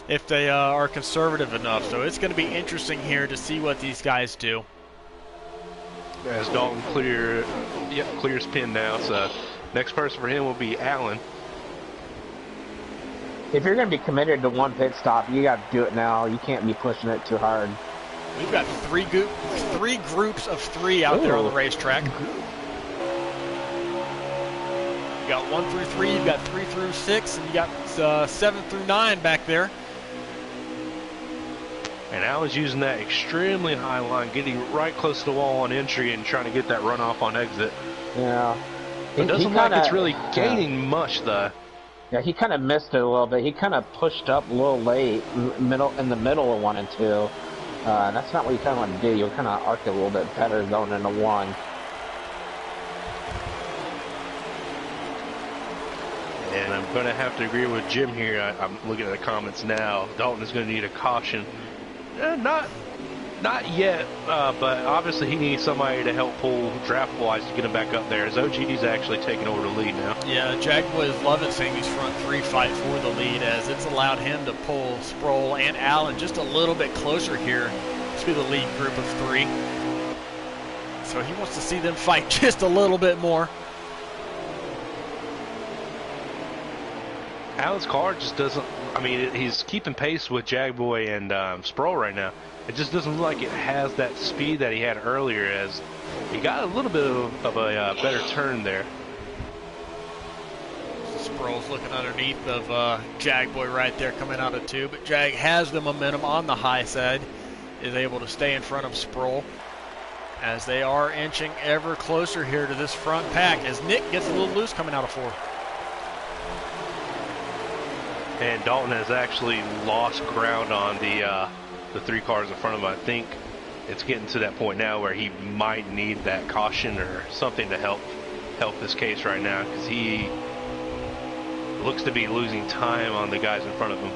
if they are conservative enough. So it's going to be interesting here to see what these guys do. As Dalton clears pin now, so next person for him will be Allen. If you're going to be committed to 1 pit stop, you got to do it now. You can't be pushing it too hard. We've got 3 groups of 3 out there on the racetrack. You got 1 through 3, you've got 3 through 6, and you got 7 through 9 back there. And Allen's using that extremely high line, getting right close to the wall on entry and trying to get that runoff on exit. Yeah. It doesn't look like it's really gaining much, though. Yeah, he kind of missed it a little bit. He kind of pushed up a little late in the middle of 1 and 2. That's not what you kind of want to do. You kind of arc it a little bit better going into 1. And I'm going to have to agree with Jim here. I'm looking at the comments now. Dalton is going to need a caution. Not yet, but obviously he needs somebody to help pull draft-wise to get him back up there, as OG's actually taking over the lead now. Yeah, Jagboy is loving seeing these front 3 fight for the lead, as it's allowed him to pull Sproul and Allen just a little bit closer here to the lead group of 3. So he wants to see them fight just a little bit more. Allen's car just doesn't, he's keeping pace with Jagboy and Sproul right now. It just doesn't look like it has that speed that he had earlier, as he got a little bit of a better turn there. Sproul's looking underneath of Jagboy right there coming out of 2, but Jag has the momentum on the high side, is able to stay in front of Sproul as they are inching ever closer here to this front pack as Nick gets a little loose coming out of 4. And Dalton has actually lost ground on the 3 cars in front of him. I think it's getting to that point now where he might need that caution or something to help his case right now, because he looks to be losing time on the guys in front of him.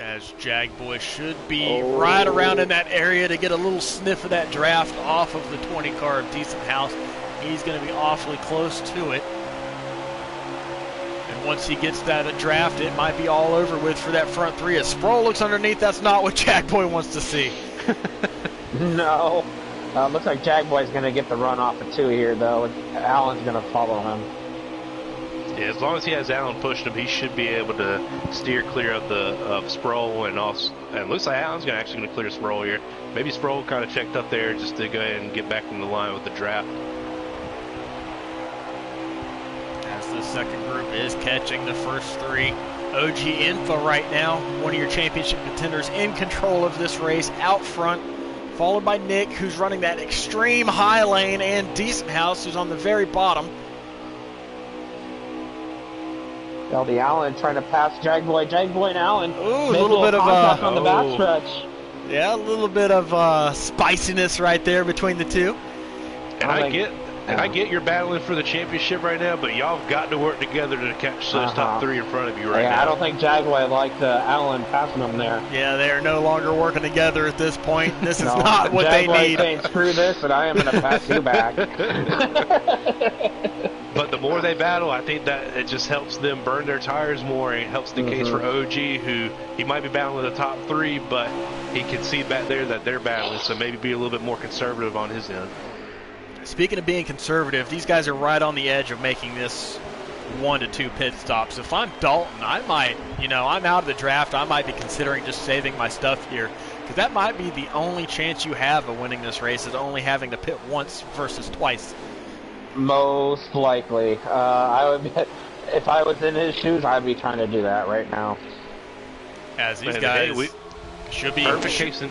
As Jagboy should be right around in that area to get a little sniff of that draft off of the 20 car of Decent House. He's going to be awfully close to it. Once he gets that draft, it might be all over with for that front 3. As Sproul looks underneath, that's not what Jagboy wants to see. No. Looks like Jagboy's going to get the run off of 2 here, though. Allen's going to follow him. Yeah, as long as he has Allen pushing him, he should be able to steer clear of Sproul, and it looks like Allen's actually going to clear Sproul here. Maybe Sproul kind of checked up there just to go ahead and get back in the line with the draft. The second group is catching the first 3. OGinfau right now, one of your championship contenders, in control of this race out front, followed by Nick, who's running that extreme high lane, and Decent House, who's on the very bottom. LD Allen trying to pass Jagboy and Allen. Ooh, a little bit of on the backstretch. Yeah, a little bit of spiciness right there between the 2. And And I get you're battling for the championship right now, but y'all have got to work together to catch those top 3 in front of you right now. I don't think Jaguar liked Alan passing him there. Yeah, they are no longer working together at this point. This is not what they need. Saying, screw this, but I am going to pass you back. But the more they battle, I think that it just helps them burn their tires more. And it helps the case for OG, who he might be battling the top 3, but he can see back there that they're battling, so maybe be a little bit more conservative on his end. Speaking of being conservative, these guys are right on the edge of making this 1 to 2 pit stops. If I'm Dalton, I might, I'm out of the draft. I might be considering just saving my stuff here, because that might be the only chance you have of winning this race, is only having to pit once versus twice. Most likely. I would be, if I was in his shoes, I'd be trying to do that right now. As these guys should be perfect case.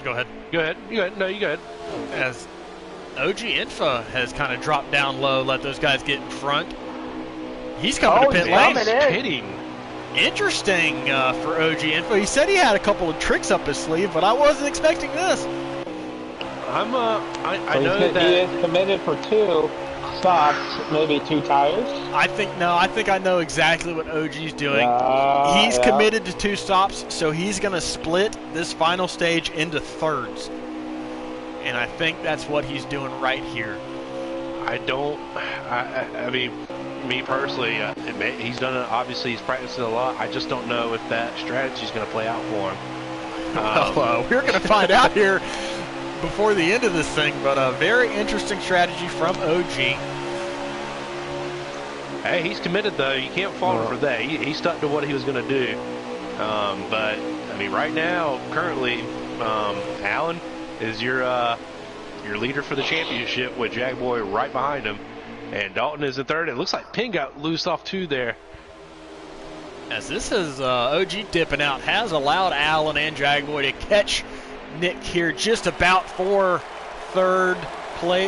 Go ahead. Go ahead. No, you go ahead. As OGinfau has kind of dropped down low, let those guys get in front. He's coming to pit lane. He's pitting. Interesting for OGinfau. He said he had a couple of tricks up his sleeve, but I wasn't expecting this. I know that he is committed for 2 stops, maybe 2 tires. I think I know exactly what OG's doing. He's committed to 2 stops, so he's going to split this final stage into thirds. And I think that's what he's doing right here. I mean, me personally, he's done it. Obviously, he's practicing a lot. I just don't know if that strategy is going to play out for him. We're going to find out here before the end of this thing, but a very interesting strategy from OG. Hey, he's committed, though. You can't fault him for that. He stuck to what he was going to do. But, I mean, right now, currently, Alan is your leader for the championship with Jaguar right behind him. And Dalton is in third. It looks like Penn got loose off 2 there. As this is OG dipping out, has allowed Alan and Jaguar to catch Nick here just about for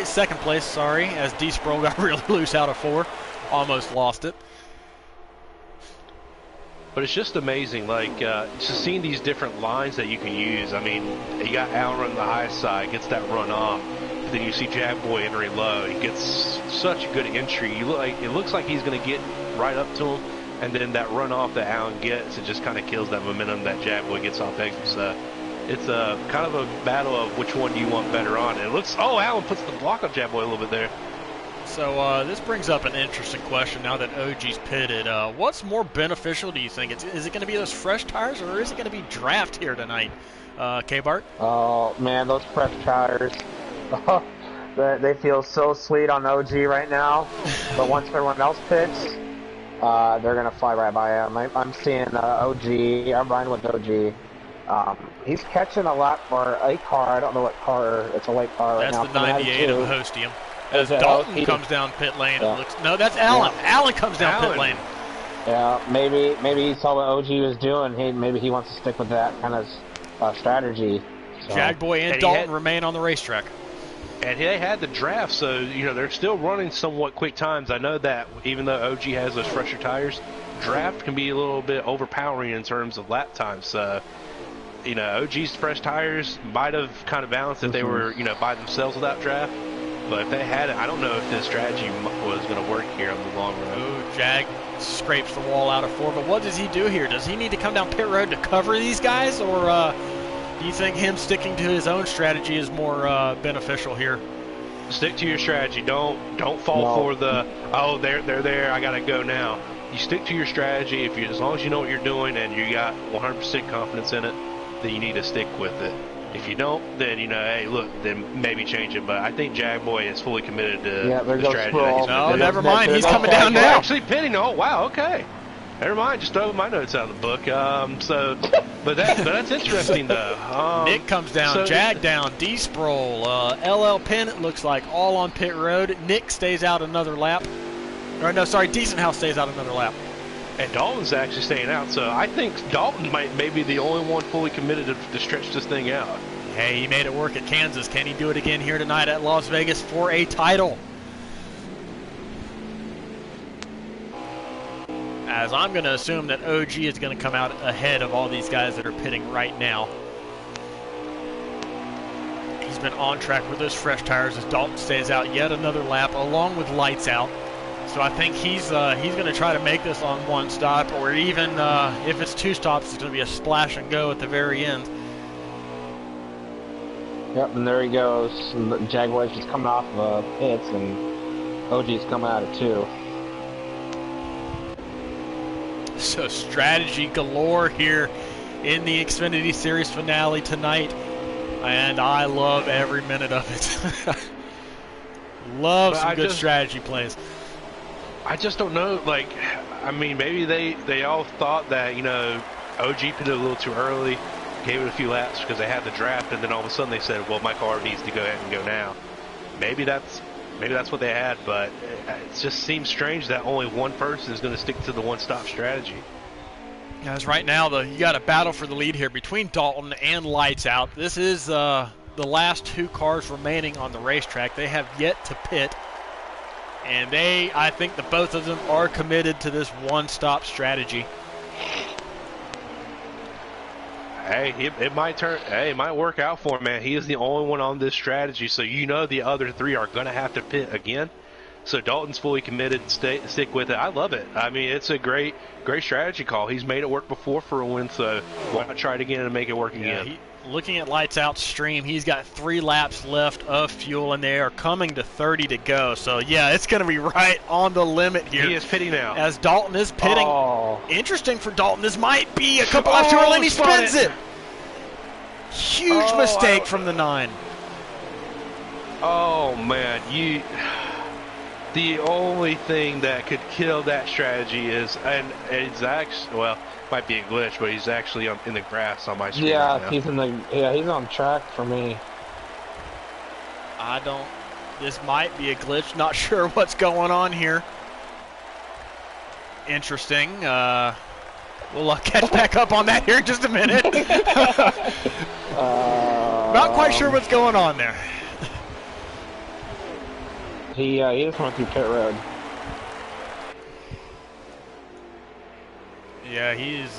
second place, sorry, as D. Sproul got really loose out of 4. Almost lost it. But it's just amazing, like, just seeing these different lines that you can use. I mean, you got Alan running the high side, gets that run off. Then you see Jackboy entering low. He gets such a good entry. It looks like he's going to get right up to him, and then that run off that Alan gets, it just kind of kills that momentum that Jackboy gets off exit. So it's a kind of a battle of which one do you want better on. And it looks, Alan puts the block on Jackboy a little bit there. So this brings up an interesting question now that OG's pitted. What's more beneficial, do you think? Is it going to be those fresh tires, or is it going to be draft here tonight, K-Bart? Oh, man, those fresh tires. They feel so sweet on OG right now. But once everyone else pits, they're going to fly right by him. I'm seeing OG. I'm riding with OG. He's catching a lot for a car. I don't know what car. It's a late car right now. That's the 98 of the Hostium. As Dalton comes down pit lane, no, that's Alan. Yeah. Alan comes down pit lane. Yeah, maybe he saw what OG was doing. Maybe he wants to stick with that kind of strategy. So. Jagboy and Dalton remain on the racetrack. And they had the draft, so they're still running somewhat quick times. I know that even though OG has those fresher tires, draft can be a little bit overpowering in terms of lap time. So, OG's fresh tires might have kind of balanced if they were, by themselves without draft. But if they had it, I don't know if this strategy was going to work here on the long run. Ooh, Jag scrapes the wall out of 4, but what does he do here? Does he need to come down pit road to cover these guys, or do you think him sticking to his own strategy is more beneficial here? Stick to your strategy. Don't fall for the, they're there, I got to go now. You stick to your strategy. As long as you know what you're doing and you got 100% confidence in it, then you need to stick with it. If you don't, then, hey, look, then maybe change it. But I think Jagboy is fully committed to the strategy that he's No, never mind. He's coming down now. Actually pitting. Oh, wow, okay. Never mind. Just throw my notes out of the book. But that's interesting, though. Nick comes down. Jag down. D. Sproul. LL Penn, it looks like, all on pit road. Nick stays out another lap. Or, no, sorry, Decent House stays out another lap. And Dalton's actually staying out, so I think Dalton may be the only one fully committed to stretch this thing out. Hey, he made it work at Kansas. Can he do it again here tonight at Las Vegas for a title? As I'm going to assume that OG is going to come out ahead of all these guys that are pitting right now. He's been on track with those fresh tires as Dalton stays out yet another lap along with Lights Out. So I think he's going to try to make this on one stop, or even if it's two stops, it's going to be a splash and go at the very end. Yep, and there he goes. And the Jaguars just coming off of pits, and OG's coming out of 2. So strategy galore here in the Xfinity Series finale tonight, and I love every minute of it. Love some good strategy plays. I just don't know, like, I mean, maybe they all thought that, you know, OG pitted a little too early, gave it a few laps because they had the draft, and then all of a sudden they said, well, my car needs to go ahead and go now. Maybe that's what they had, but it just seems strange that only one person is going to stick to the one-stop strategy. Guys, right now, you got a battle for the lead here between Dalton and Lights Out. This is the last 2 cars remaining on the racetrack. They have yet to pit, and I think that both of them are committed to this one-stop strategy. Hey, it might work out for him, man. He is the only one on this strategy, so you know the other 3 are going to have to pit again. So Dalton's fully committed. Stick with it. I love it. I mean, it's a great strategy call. He's made it work before for a win, so why not try it again and make it work again? Looking at Lights Out stream, he's got 3 laps left of fuel, and they are coming to 30 to go. So, yeah, it's going to be right on the limit here. He is pitting now. As Dalton is pitting. Oh. Interesting for Dalton. This might be a couple laps too early, and he spins it. Huge mistake from the 9. Oh, man. The only thing that could kill that strategy is, and it's actually, well, might be a glitch, but he's actually in the grass on my screen. Yeah, right now. He's on track for me. This might be a glitch. Not sure what's going on here. Interesting. We'll catch back up on that here in just a minute. Not quite sure what's going on there. He just went through pit road. Yeah, he's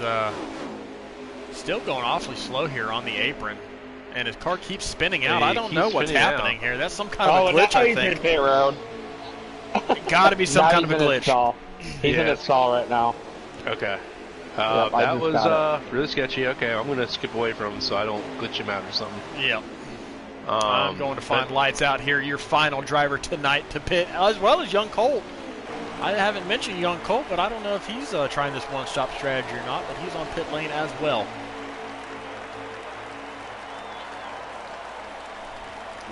still going awfully slow here on the apron, and his car keeps spinning out. I don't know what's happening here. That's some kind of a glitch, I think. He's in pit road. Got to be some kind of a glitch. He's in a stall right now. Okay. That was really sketchy. Okay, I'm going to skip away from him so I don't glitch him out or something. Yeah. I'm going to find Lights Out here, your final driver tonight to pit, as well as Young Colt. I haven't mentioned Young Colt, but I don't know if he's trying this one-stop strategy or not, but he's on pit lane as well.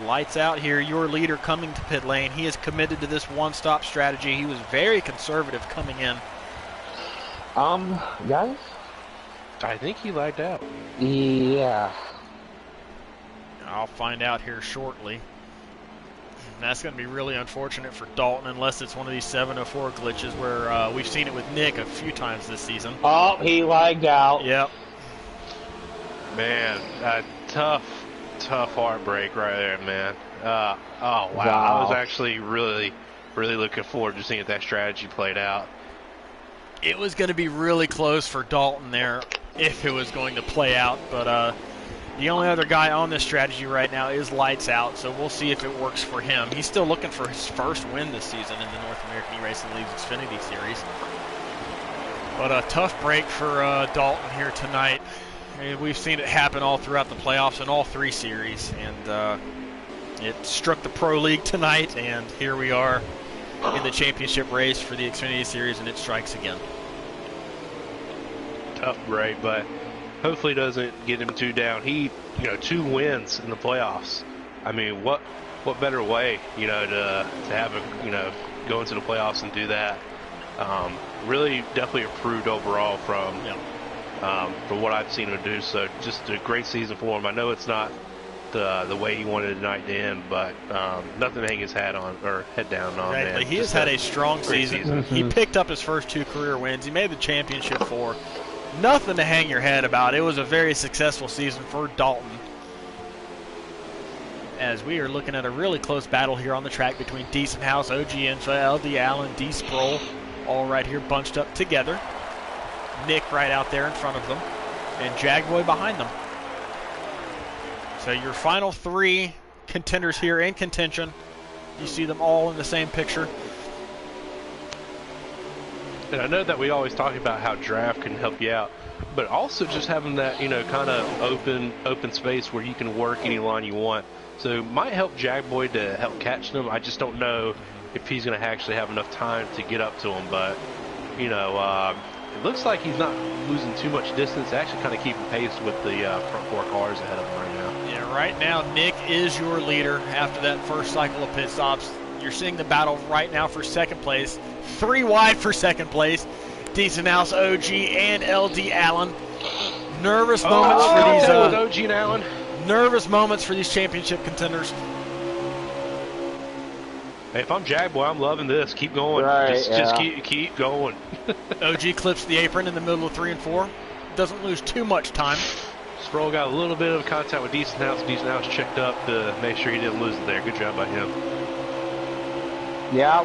Lights Out here, your leader coming to pit lane. He is committed to this one-stop strategy. He was very conservative coming in. Guys? I think he lagged out. Yeah. I'll find out here shortly. That's going to be really unfortunate for Dalton unless it's one of these 704 glitches where we've seen it with Nick a few times this season. Oh, he lagged out. Yep. Man, tough heartbreak right there, man. Oh, wow. I was actually really looking forward to seeing if that strategy played out. It was going to be really close for Dalton there if it was going to play out, but the only other guy on this strategy right now is Lights Out, so we'll see if it works for him. He's still looking for his first win this season in the North American eRacing League's Xfinity Series. But a tough break for Dalton here tonight. We've seen it happen all throughout the playoffs in all 3 series, and it struck the Pro League tonight, and here we are in the championship race for the Xfinity Series, and it strikes again. Tough break, but hopefully doesn't get him too down. He, 2 wins in the playoffs. I mean, what better way, to have a, go into the playoffs and do that. Really, definitely improved overall from what I've seen him do. So just a great season for him. I know it's not the way he wanted tonight to end, but nothing to hang his head down on. Exactly. Man. He has had a strong season. He picked up his first 2 career wins. He made the championship 4. Nothing to hang your head about. It was a very successful season for Dalton. As we are looking at a really close battle here on the track between Decent House, OGinfau, LD Allen, D Sproul, all right here bunched up together. Nick right out there in front of them, and Jagboy behind them. So your final 3 contenders here in contention. You see them all in the same picture. And I know that we always talk about how draft can help you out, but also just having that, you know, kind of open space where you can work any line you want. So it might help Jagboy to help catch them. I just don't know if he's going to actually have enough time to get up to them. But, you know, it looks like he's not losing too much distance, actually kind of keeping pace with the front 4 cars ahead of him right now. Yeah, right now Nick is your leader after that first cycle of pit stops. You're seeing the battle right now for second place. 3 wide for second place. Decent House, OG, and LD Allen. Nervous moments for these OG and Allen. Nervous moments for these championship contenders. Hey, if I'm Jagboy, I'm loving this. Keep going. Right, just keep going. OG clips the apron in the middle of 3 and 4. Doesn't lose too much time. Sproul got a little bit of contact with Decent House. Decent House checked up to make sure he didn't lose it there. Good job by him. Yeah,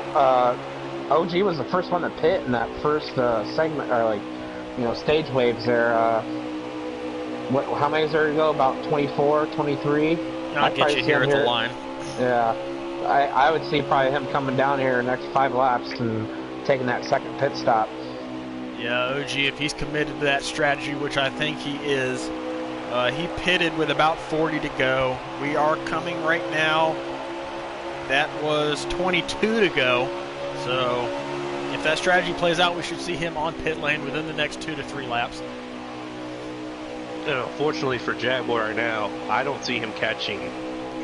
OG was the first one to pit in that first segment, or like, you know, stage waves there. How many is there to go? About 24, 23? I'll get you here at the line. Yeah, I would see probably him coming down here the next 5 laps and taking that second pit stop. Yeah, OG, if he's committed to that strategy, which I think he is, he pitted with about 40 to go. We are coming right now. That was 22 to go. So if that strategy plays out, we should see him on pit lane within the next 2 to 3 laps. You know, fortunately for Jagboy right now, I don't see him catching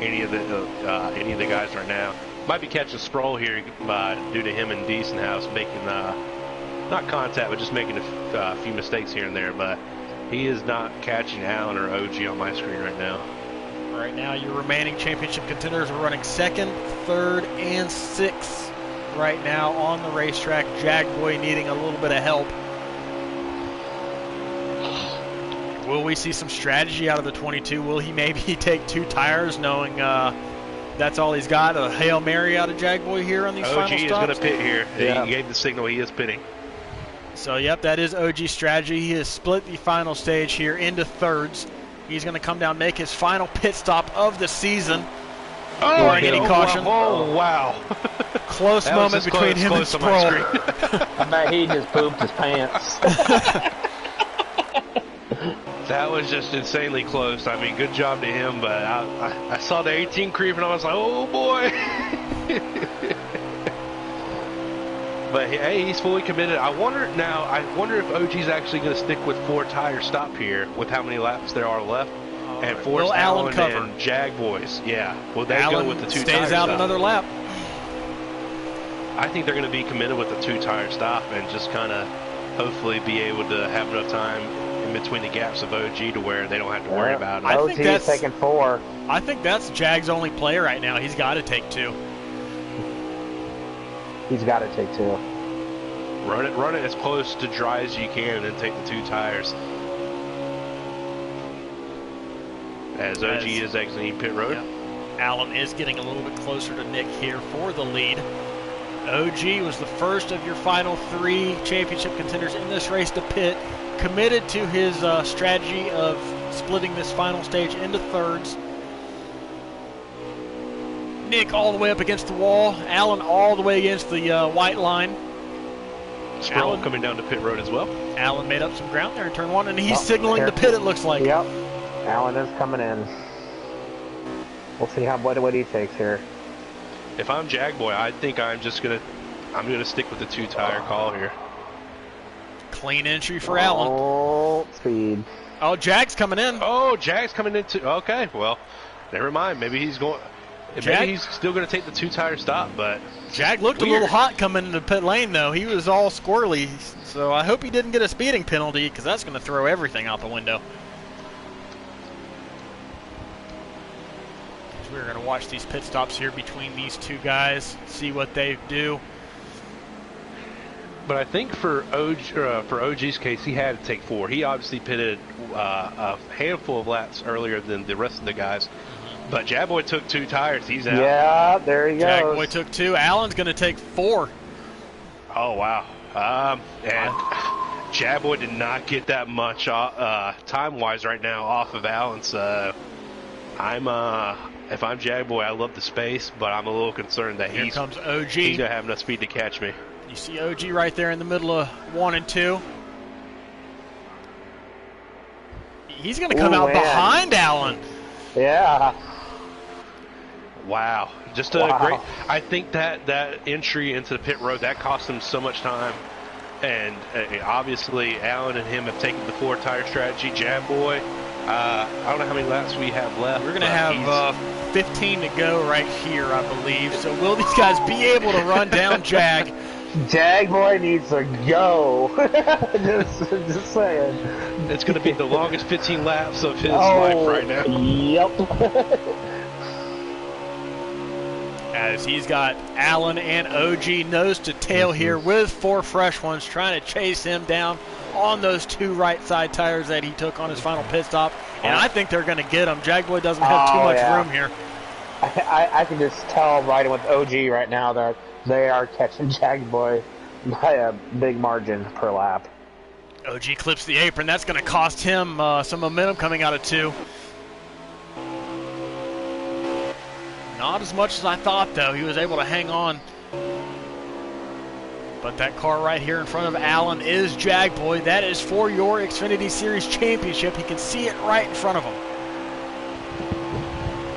any of the guys right now. Might be catching Sproul here due to him and Decent House making not contact, but just making a few mistakes here and there. But he is not catching Allen or OG on my screen right now. Right now, your remaining championship contenders are running 2nd, 3rd, and 6th right now on the racetrack. Jagboy needing a little bit of help. Will we see some strategy out of the 22? Will he maybe take 2 tires, knowing that's all he's got? A Hail Mary out of Jagboy here on these final stops? OG is going to pit here. Yeah. He gave the signal he is pitting. So, yep, that is OG's strategy. He has split the final stage here into thirds. He's going to come down, make his final pit stop of the season. Barring any caution. Oh, wow. Close moment between him and Sproul. I bet he just pooped his pants. That was just insanely close. I mean, good job to him, but I saw the 18 creeping. I was like, oh, boy. But, hey, he's fully committed. I wonder if OG's actually going to stick with 4-tire stop here with how many laps there are left. And force Allen and Jagboys. Yeah. Will they go with the 2-tire stop? Stays out another lap. I think they're going to be committed with the 2-tire stop and just kind of hopefully be able to have enough time in between the gaps of OG to where they don't have to worry about it. I think that's taking 4. I think that's Jag's only play right now. He's got to take 2. He's got to take 2. Run it as close to dry as you can and then take the 2 tires. As OG is exiting pit road. Yeah. Allen is getting a little bit closer to Nick here for the lead. OG was the first of your final 3 championship contenders in this race to pit. Committed to his strategy of splitting this final stage into thirds. Nick all the way up against the wall. Allen all the way against the white line. Sproul coming down to pit road as well. Allen made up some ground there in turn 1, and he's signaling the pit, it looks like. Yep. Allen is coming in. We'll see what he takes here. If I'm Jagboy, I think I'm gonna stick with the 2-tire call here. Clean entry for Allen. Oh, speed. Oh, Jag's coming in. Oh, Jag's coming in too. Okay, well, never mind. Maybe he's going. Maybe he's still going to take the 2-tire stop, but Jag looked a little hot coming into pit lane, though. He was all squirrely, so I hope he didn't get a speeding penalty, because that's going to throw everything out the window. So we're going to watch these pit stops here between these 2 guys, see what they do. But I think for OG's case, he had to take 4. He obviously pitted a handful of laps earlier than the rest of the guys. But Jagboy took 2 tires. He's out. Yeah, there he goes. Jagboy took 2. Allen's going to take 4. Oh, wow. And Jagboy did not get that much time-wise right now off of Allen. So I'm if I'm Jagboy, I love the space, but I'm a little concerned that Here he's comes OG. going to have enough speed to catch me. You see OG right there in the middle of 1 and 2. He's going to come out behind Allen. Yeah. Wow. Just a great. I think that entry into the pit road, that cost him so much time. And obviously, Allen and him have taken the 4-tire strategy. Jagboy, I don't know how many laps we have left. We're going to have 15 to go right here, I believe. So will these guys be able to run down Jag? Jagboy needs to go. just saying. It's going to be the longest 15 laps of his life right now. Yep. As he's got Allen and OG nose to tail here with 4 fresh ones trying to chase him down on those 2 right side tires that he took on his final pit stop. And I think they're going to get him. Jagboy doesn't have too much room here. I can just tell riding with OG right now that they are catching Jagboy by a big margin per lap. OG clips the apron. That's going to cost him some momentum coming out of 2. Not as much as I thought, though. He was able to hang on. But that car right here in front of Allen is Jagboy. That is for your Xfinity Series championship. He can see it right in front of him.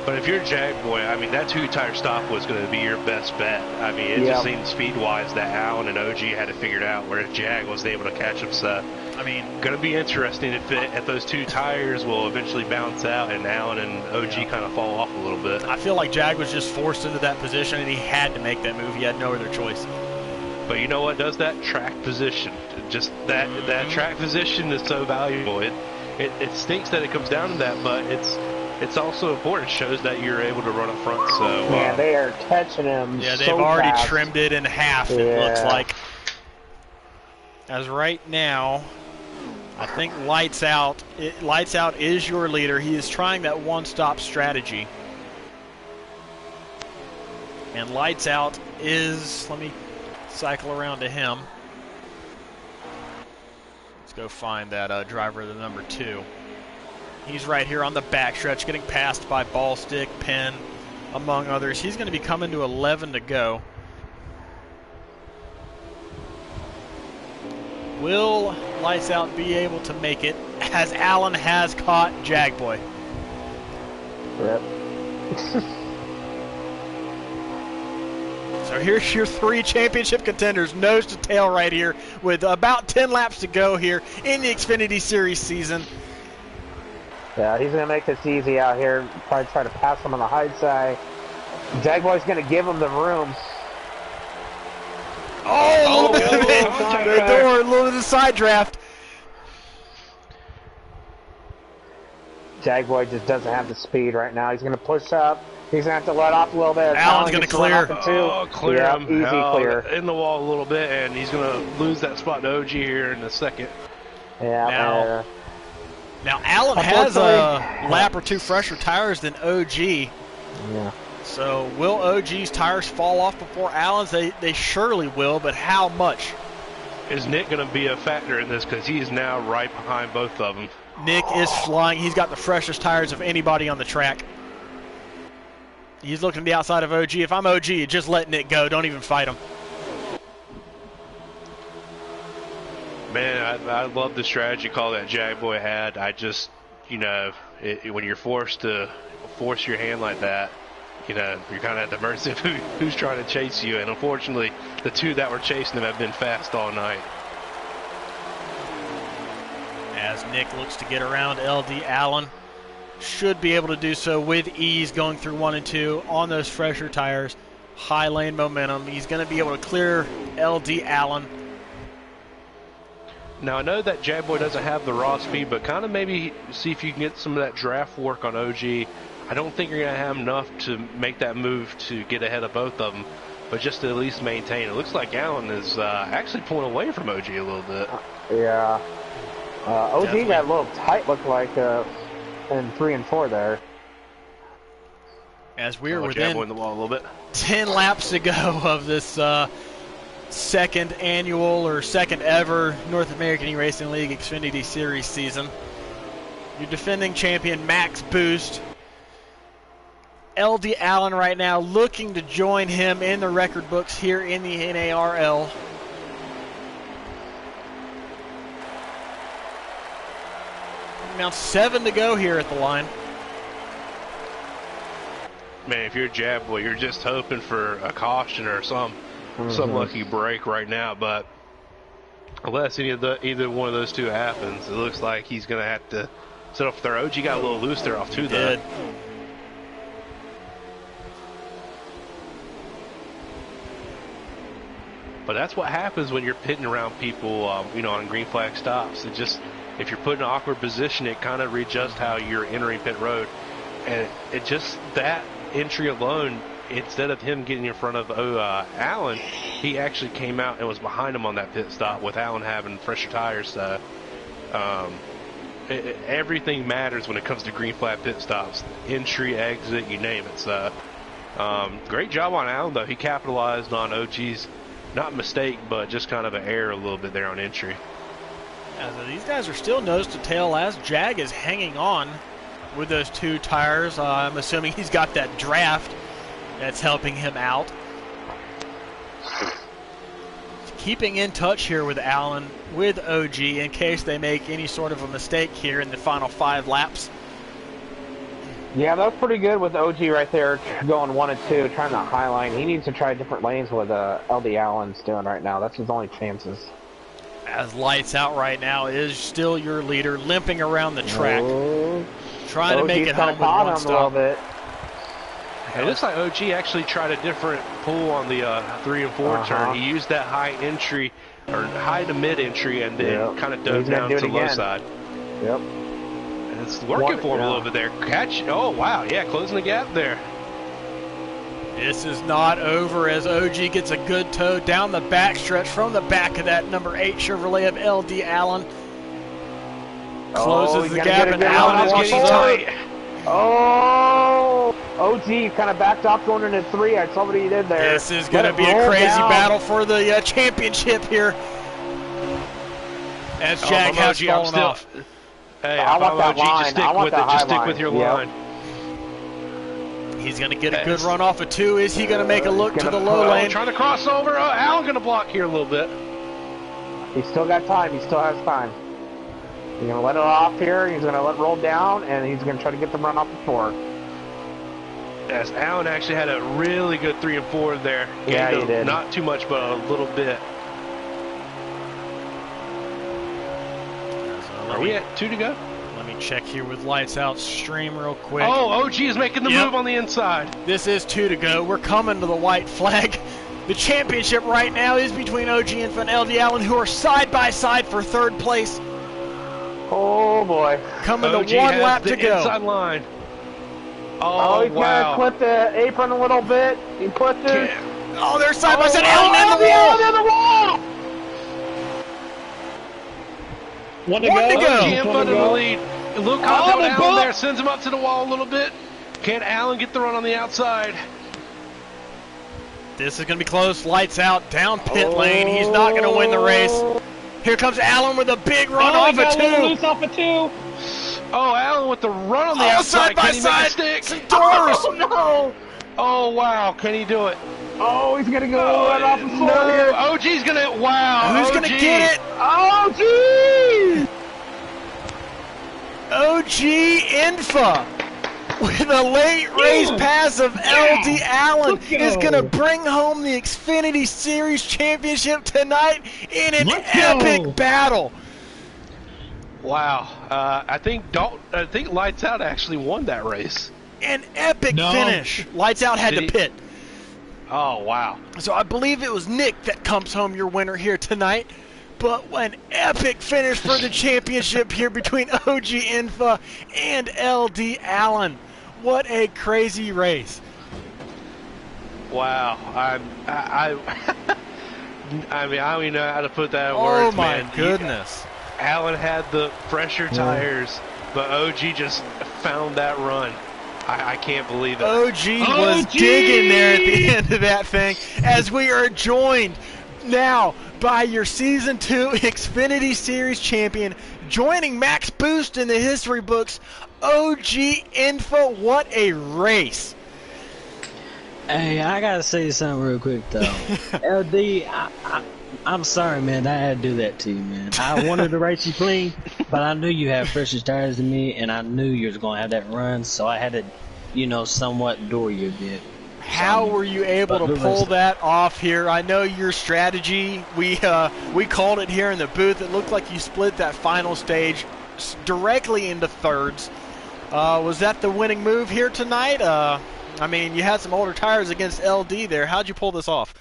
But if you're Jagboy, I mean, that 2-tire stop was going to be your best bet. I mean, it just seemed speed-wise that Allen and OG had it figured out, whereas Jag was able to catch him. So, I mean, going to be interesting if those 2 tires will eventually bounce out and Allen and OG kind of fall off a little bit. I feel like Jag was just forced into that position, and he had to make that move. He had no other choice. But you know what does that? Track position. Just that track position is so valuable. It stinks that it comes down to that, but it's also important. It shows that you're able to run up front. So man, they are catching him. Yeah, they've so already fast. trimmed it in half. It looks like. As right now, I think Lights Out. Lights Out is your leader. He is trying that one-stop strategy. And Lights Out is. Let me cycle around to him. Let's go find that driver, the number 2. He's right here on the backstretch, getting passed by Ballstick, Penn, among others. He's going to be coming to 11 to go. Will Lights Out be able to make it, as Allen has caught Jagboy? Yep. So here's your 3 championship contenders, nose to tail right here, with about 10 laps to go here in the Xfinity Series season. Yeah, he's going to make this easy out here. Probably try to pass him on the high side. Jagboy's going to give him the room. Oh, a little bit of a little bit of side draft. Jagboy just doesn't have the speed right now. He's going to push up. He's going to have to let off a little bit. Allen's going to clear. Clear him. Easy clear. In the wall a little bit, and he's going to lose that spot to OG here in a second. Yeah. Now Allen has a lap or 2 fresher tires than OG. Yeah. So will OG's tires fall off before Allen's? They surely will, but how much? Is Nick going to be a factor in this, because he's now right behind both of them? Nick is flying. He's got the freshest tires of anybody on the track. He's looking to the outside of OG. If I'm OG, just let Nick go. Don't even fight him. Man, I love the strategy call that Jagboy had. I just, when you're forced to force your hand like that, you're kind of at the mercy of who's trying to chase you. And unfortunately, the 2 that were chasing him have been fast all night. As Nick looks to get around LD Allen, should be able to do so with ease going through 1 and 2 on those fresher tires. High lane momentum. He's going to be able to clear LD Allen. Now, I know that Jagboy doesn't have the raw speed, but kind of maybe see if you can get some of that draft work on OG. I don't think you're going to have enough to make that move to get ahead of both of them, but just to at least maintain. It looks like Allen is actually pulling away from OG a little bit. Yeah. OG definitely got a little tight, looked like, in 3 and 4 there. As we're within Jagboy in the wall a little bit. 10 laps to go of this second annual or second ever North American eRacing League Xfinity Series season. Your defending champion Max Boost LD Allen right now looking to join him in the record books here in the NARL. Now 7 to go here at the line. Man, if you're Jab Boy, you're just hoping for a caution or some lucky break right now. But unless either one of those two happens, it looks like he's going to have to set off there. OG got a little loose there off two, though. But that's what happens when you're pitting around people, you know, on green flag stops. It just, if you're put in an awkward position, it kind of readjusts how you're entering pit road. And it just, that entry alone, instead of him getting in front of Allen, he actually came out and was behind him on that pit stop with Allen having fresher tires. So everything matters when it comes to green flag pit stops. Entry, exit, you name it. So great job on Allen, though. He capitalized on OG's, not mistake, but just kind of an error a little bit there on entry. Yeah, so these guys are still nose to tail as Jag is hanging on with those two tires. I'm assuming he's got that draft that's helping him out. Keeping in touch here with Allen, with OG, in case they make any sort of a mistake here in the final 5 laps. Yeah, that was pretty good with OG right there, going 1 and 2, trying that high line. He needs to try different lanes with LD Allen's doing right now. That's his only chances. As Lights Out right now is still your leader, limping around the track, trying to make it home with one stop. It looks like OG actually tried a different pull on the 3 and 4 turn. He used that high entry, or high to mid entry, and then kind of dove down to the low side. Yep. It's working for him a little bit there. Catch. Oh, wow. Yeah, closing the gap there. This is not over as OG gets a good tow down the backstretch from the back of that number 8 Chevrolet of LD Allen. Closes the gap, and Allen is getting tight. Oh, OG kind of backed off going into 3. I saw what he did there. This is going to be a crazy battle for the championship here. As Jag has fallen off. Hey, I want that line. I want that high line. Just stick with your line. He's going to get a good run off of 2. Is he going to make a look to the low lane? Trying to cross over. Allen going to block here a little bit. He's still got time. He still has time. He's going to let it off here. He's going to let it roll down, and he's going to try to get the run off the 4. Yes, Allen actually had a really good 3 and 4 there. Yeah, he did. Not too much, but a little bit. Are we at 2 to go? Let me check here with Lights Out stream real quick. Oh, OG is making the move on the inside. This is 2 to go. We're coming to the white flag. The championship right now is between OGinfau and LD Allen, who are side by side for 3rd place. Oh boy. Coming to 1 lap to go. Inside line. Oh, he kind of clipped the apron a little bit. He clipped it. Oh, they're side by side. Allen in the wall. 1 to go. OGinfau in the lead. A little contact with Allen there. Sends him up to the wall a little bit. Can Allen get the run on the outside? This is going to be close. Lights Out down pit lane. He's not going to win the race. Here comes Allen with a big run off of 2. Loose off of 2. Oh, Allen with the run on the outside. Side by side. Some doors. Oh, no. Oh, wow. Can he do it? Oh, he's going to go right off the floor here. OG's going to, wow. Who's going to get it? OG! OGinfau with a late race pass of LD Allen is going to bring home the Xfinity Series championship tonight in an epic battle. Wow. I think Lights Out actually won that race. An epic finish. Lights Out had to pit. Oh, wow. So I believe it was Nick that comes home your winner here tonight. But an epic finish for the championship here between OGinfau and LD Allen. What a crazy race. Wow. I mean, I don't even know how to put that in words, man. Oh, my goodness. Allen had the fresher tires, but OG just found that run. I can't believe it. OG was digging there at the end of that thing as we are joined now by your Season 2 Xfinity Series champion, joining MaxBoost in the history books, OGinfau. What a race. Hey, I gotta say something real quick though. LD, I'm sorry, man. I had to do that to you, man. I wanted to race you clean, but I knew you had fresher tires than me, and I knew you was gonna have that run, so I had to, somewhat door you a bit. How were you able to pull that off here? I know your strategy. We called it here in the booth. It looked like you split that final stage directly into thirds. Was that the winning move here tonight? I mean, you had some older tires against LD there. How'd you pull this off?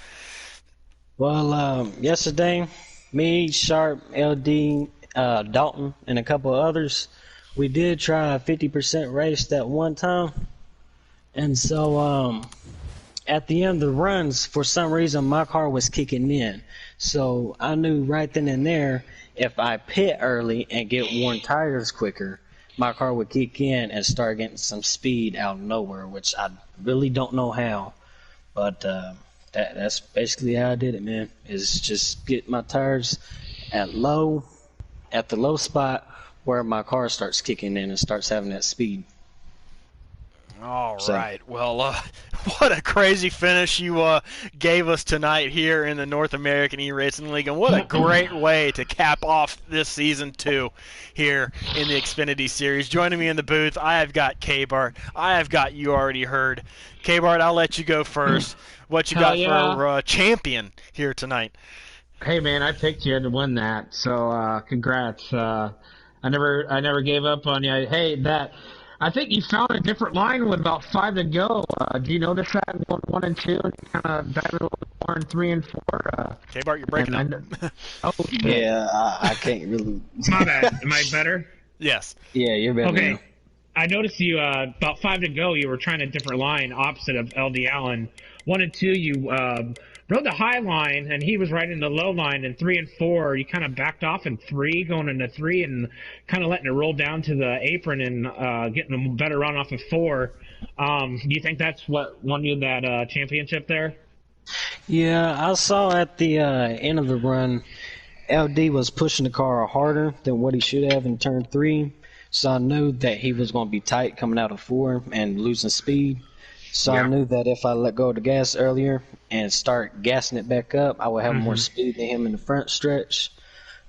Well, yesterday, me, Sharp, LD, Dalton, and a couple of others, we did try a 50% race that one time. And so, at the end of the runs, for some reason, my car was kicking in. So I knew right then and there, if I pit early and get worn tires quicker, my car would kick in and start getting some speed out of nowhere, which I really don't know how. But that's basically how I did it, man, is just get my tires at the low spot where my car starts kicking in and starts having that speed. All right. Well, what a crazy finish you gave us tonight here in the North American eRacing League, and what a great way to cap off this season 2 here in the Xfinity Series. Joining me in the booth, I have got K-Bart. I have got You Already Heard. K-Bart, I'll let you go first. What you got for champion here tonight? Hey man, I picked you to win that, so congrats. I never gave up on you. Hey, I think you found a different line with about 5 to go. Do you notice that in 1 and 2, and kind of dive a little bit more in 3 and 4? K-Bart, you're breaking up. Yeah, I can't really. My bad. Am I better? Yes. Yeah, you're better. Okay. Now. I noticed you about 5 to go. You were trying a different line opposite of LD Allen. 1 and 2, you rode the high line, and he was right in the low line. In 3 and 4, you kind of backed off in 3, going into 3, and kind of letting it roll down to the apron and getting a better run off of 4. Do you think that's what won you that championship there? Yeah, I saw at the end of the run, LD was pushing the car harder than what he should have in turn 3. So I knew that he was going to be tight coming out of 4 and losing speed. So I knew that if I let go of the gas earlier and start gassing it back up, I would have more speed than him in the front stretch.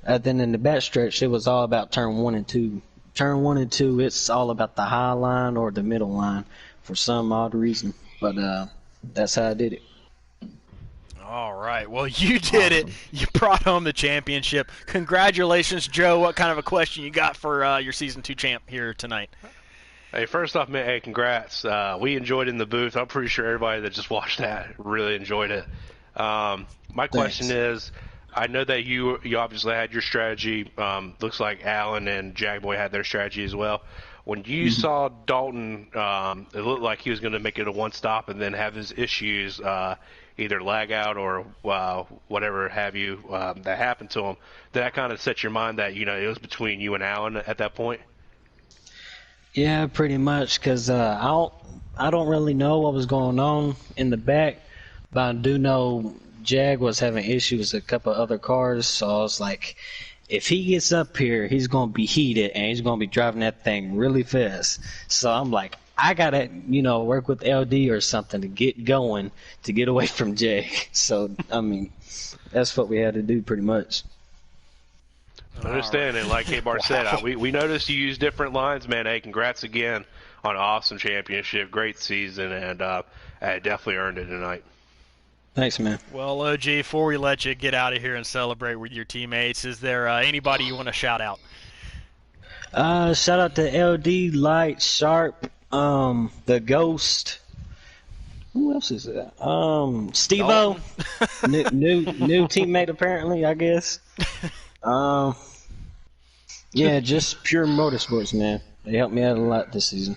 Then in the back stretch, it was all about turn 1 and 2. Turn 1 and 2, it's all about the high line or the middle line for some odd reason. But that's how I did it. All right. Well, you did it. You brought home the championship. Congratulations, Joe. What kind of a question you got for your Season 2 champ here tonight? Hey, first off, man, hey, congrats. We enjoyed it in the booth. I'm pretty sure everybody that just watched that really enjoyed it. My question is, I know that you obviously had your strategy. Looks like Alan and Jackboy had their strategy as well. When you saw Dalton, it looked like he was going to make it a one-stop and then have his issues either lag out or whatever have you that happened to him. Did that kind of set your mind that, it was between you and Alan at that point? Yeah, pretty much, because I don't really know what was going on in the back, but I do know Jag was having issues with a couple of other cars, so I was like, if he gets up here, he's going to be heated, and he's going to be driving that thing really fast. So I'm like, I got to, work with LD or something to get going, to get away from Jag. So, I mean, that's what we had to do pretty much. I understand, and like K-Bart said, we noticed you use different lines, man. Hey, congrats again on an awesome championship, great season, and definitely earned it tonight. Thanks, man. Well, OG, before we let you get out of here and celebrate with your teammates, is there anybody you want to shout out? Shout out to LD, Light, Sharp, the Ghost. Who else is that? Steve-O, new teammate apparently, I guess. Yeah, just pure motorsports, man. They helped me out a lot this season.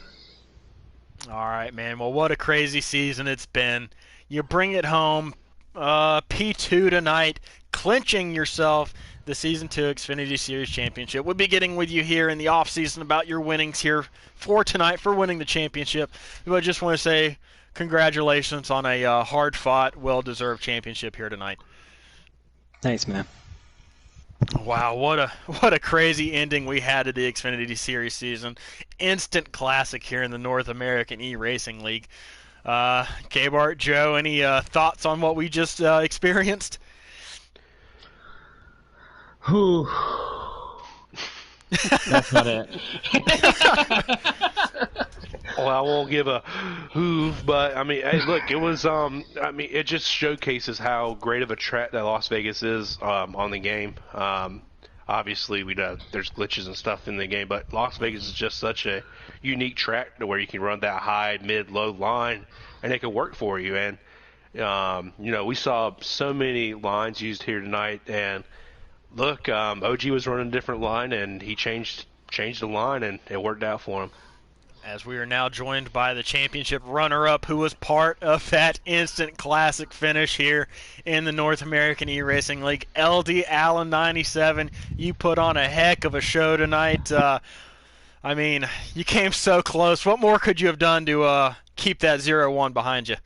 All right, man. Well, what a crazy season it's been. You bring it home, P2 tonight, clinching yourself the Season 2 Xfinity Series Championship. We'll be getting with you here in the off-season about your winnings here for tonight for winning the championship. But I just want to say congratulations on a hard-fought, well-deserved championship here tonight. Thanks, man. Wow, what a crazy ending we had to the Xfinity Series season. Instant classic here in the North American eRacing League. K-Bart, Joe, any thoughts on what we just experienced? Whew. That's not it. Well, I won't give a hoof, but I mean, hey, look, it was. I mean, it just showcases how great of a track that Las Vegas is on the game. Obviously, we know there's glitches and stuff in the game, but Las Vegas is just such a unique track to where you can run that high, mid, low line, and it can work for you. And we saw so many lines used here tonight, and look, OG was running a different line, and he changed the line, and it worked out for him. As we are now joined by the championship runner-up who was part of that instant classic finish here in the North American eRacing League, LD Allen 97. You put on a heck of a show tonight. I mean, you came so close. What more could you have done to keep that 0-1 behind you?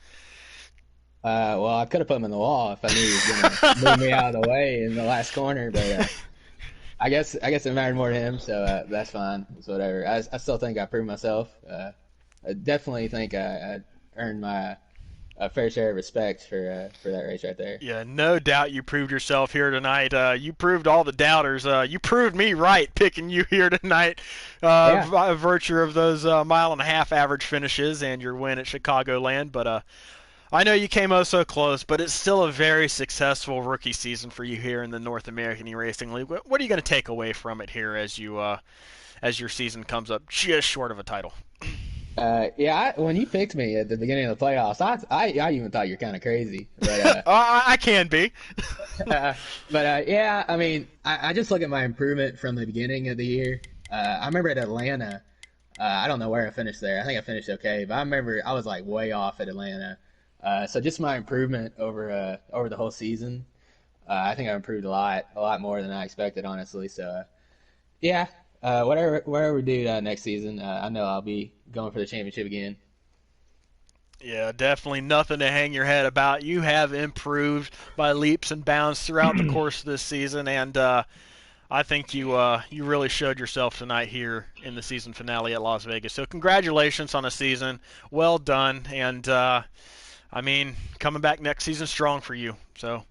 Well, I could have put him in the wall if I knew he was going to move me out of the way in the last corner, but I guess it mattered more to him, so that's fine. It's whatever. I still think I proved myself. I definitely think I earned my fair share of respect for that race right there. Yeah, no doubt you proved yourself here tonight. You proved all the doubters. You proved me right picking you here tonight by virtue of those mile-and-a-half average finishes and your win at Chicagoland. But I know you came so close, but it's still a very successful rookie season for you here in the North American eRacing League. What are you going to take away from it here as your season comes up just short of a title? When you picked me at the beginning of the playoffs, I even thought you're kind of crazy. But, I can be. I mean, I just look at my improvement from the beginning of the year. I remember at Atlanta, I don't know where I finished there. I think I finished okay, but I remember I was like way off at Atlanta. So just my improvement over the whole season, I think I improved a lot more than I expected, honestly. So, whatever we do next season, I know I'll be going for the championship again. Yeah, definitely nothing to hang your head about. You have improved by leaps and bounds throughout the course of this season, and I think you really showed yourself tonight here in the season finale at Las Vegas. So congratulations on a season. Well done, and I mean, coming back next season strong for you. So,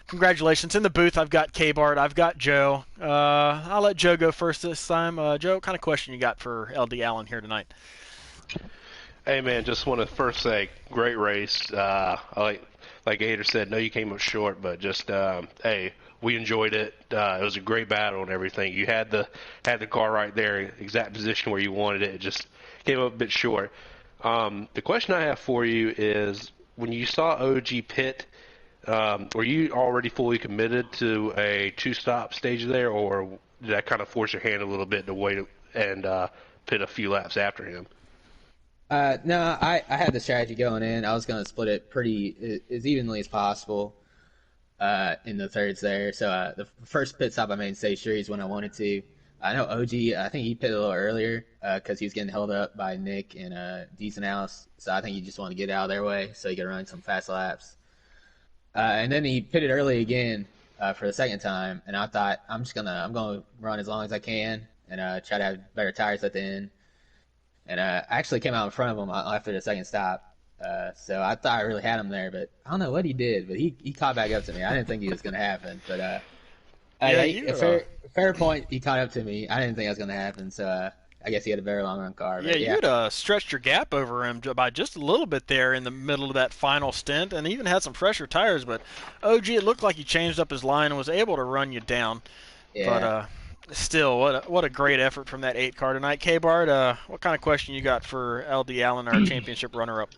congratulations. In the booth, I've got K-Bart. I've got Joe. I'll let Joe go first this time. Joe, what kind of question you got for LD Allen here tonight? Hey, man, just want to first say, great race. Like Gator said, no, you came up short, but just, hey, we enjoyed it. It was a great battle and everything. You had the car right there, exact position where you wanted it. It just came up a bit short. The question I have for you is, when you saw OG pit, were you already fully committed to a two-stop stage there, or did that kind of force your hand a little bit to wait and pit a few laps after him? No, I had the strategy going in. I was going to split it pretty as evenly as possible in the thirds there. So the first pit stop I made in stage 3 is when I wanted to. I know OG, I think he pitted a little earlier because he was getting held up by Nick and Decent House. So I think he just wanted to get out of their way so he could run some fast laps. And then he pitted early again for the second time. And I thought, I'm going to run as long as I can and try to have better tires at the end. And I actually came out in front of him after the second stop. So I thought I really had him there, but I don't know what he did. But he caught back up to me. I didn't think it was going to happen. But fair point. He caught up to me. I didn't think that was going to happen. So I guess he had a very long run car. But you'd stretched your gap over him by just a little bit there in the middle of that final stint, and even had some fresher tires. But OG, it looked like he changed up his line and was able to run you down. Yeah. But still, what a great effort from that 8 car tonight. K-Bart, what kind of question you got for LD Allen, our championship runner-up?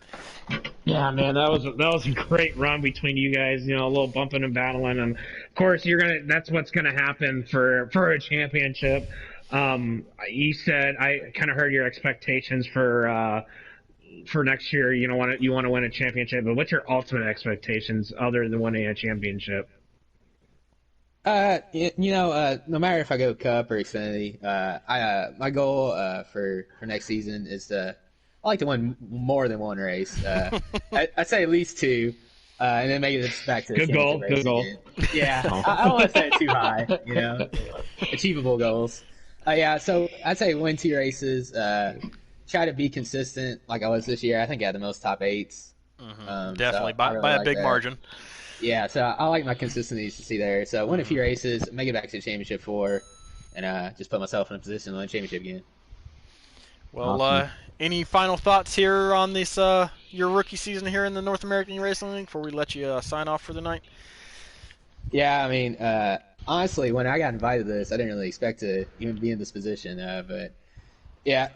Yeah, man, that was a great run between you guys. You know, a little bumping and battling, and of course that's what's gonna happen for a championship. You said, I kind of heard your expectations for next year. You want to win a championship, but what's your ultimate expectations other than winning a championship? No matter if I go Cup or Xfinity, my goal for next season is I like to win more than one race. I'd say at least 2, and then make it back to the Good goal. Again. Yeah, I don't want to say it too high. Achievable goals. So I'd say win 2 races, try to be consistent like I was this year. I think I had the most top 8s. Definitely, so I really by a like big that. margin. Yeah, so I like my consistency there. So win a few races, make it back to the championship 4, and just put myself in a position to win a championship again. Well, Awesome. any final thoughts here on this your rookie season here in the North American Racing League before we let you sign off for the night? Yeah, I mean, honestly, when I got invited to this, I didn't really expect to even be in this position. But yeah,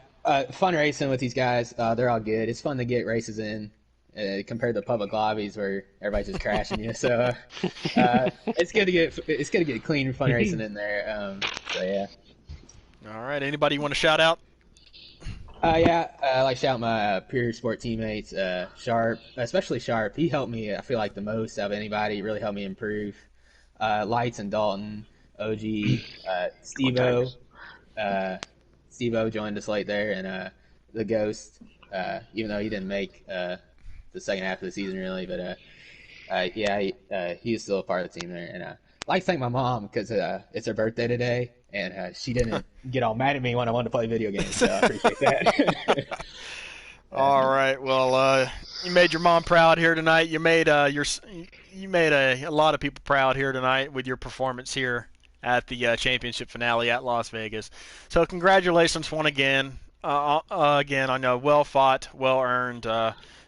fun racing with these guys. They're all good. It's fun to get races in compared to public lobbies where everybody's just crashing you. So it's good to get clean, fun racing in there. So yeah. All right. Anybody you want to shout out? I like shout out my pure sport teammates, Sharp, especially Sharp. He helped me, I feel like, the most of anybody. He really helped me improve. Lights and Dalton, OG, Steve-O. Steve-O joined us late there, and the Ghost, even though he didn't make the second half of the season really, but he was still a part of the team there. And I'd like to thank my mom because it's her birthday today, and she didn't get all mad at me when I wanted to play video games, so I appreciate that. All right. Well, you made your mom proud here tonight. You made a lot of people proud here tonight with your performance here at the championship finale at Las Vegas. So congratulations once again. Again, I know well fought, well earned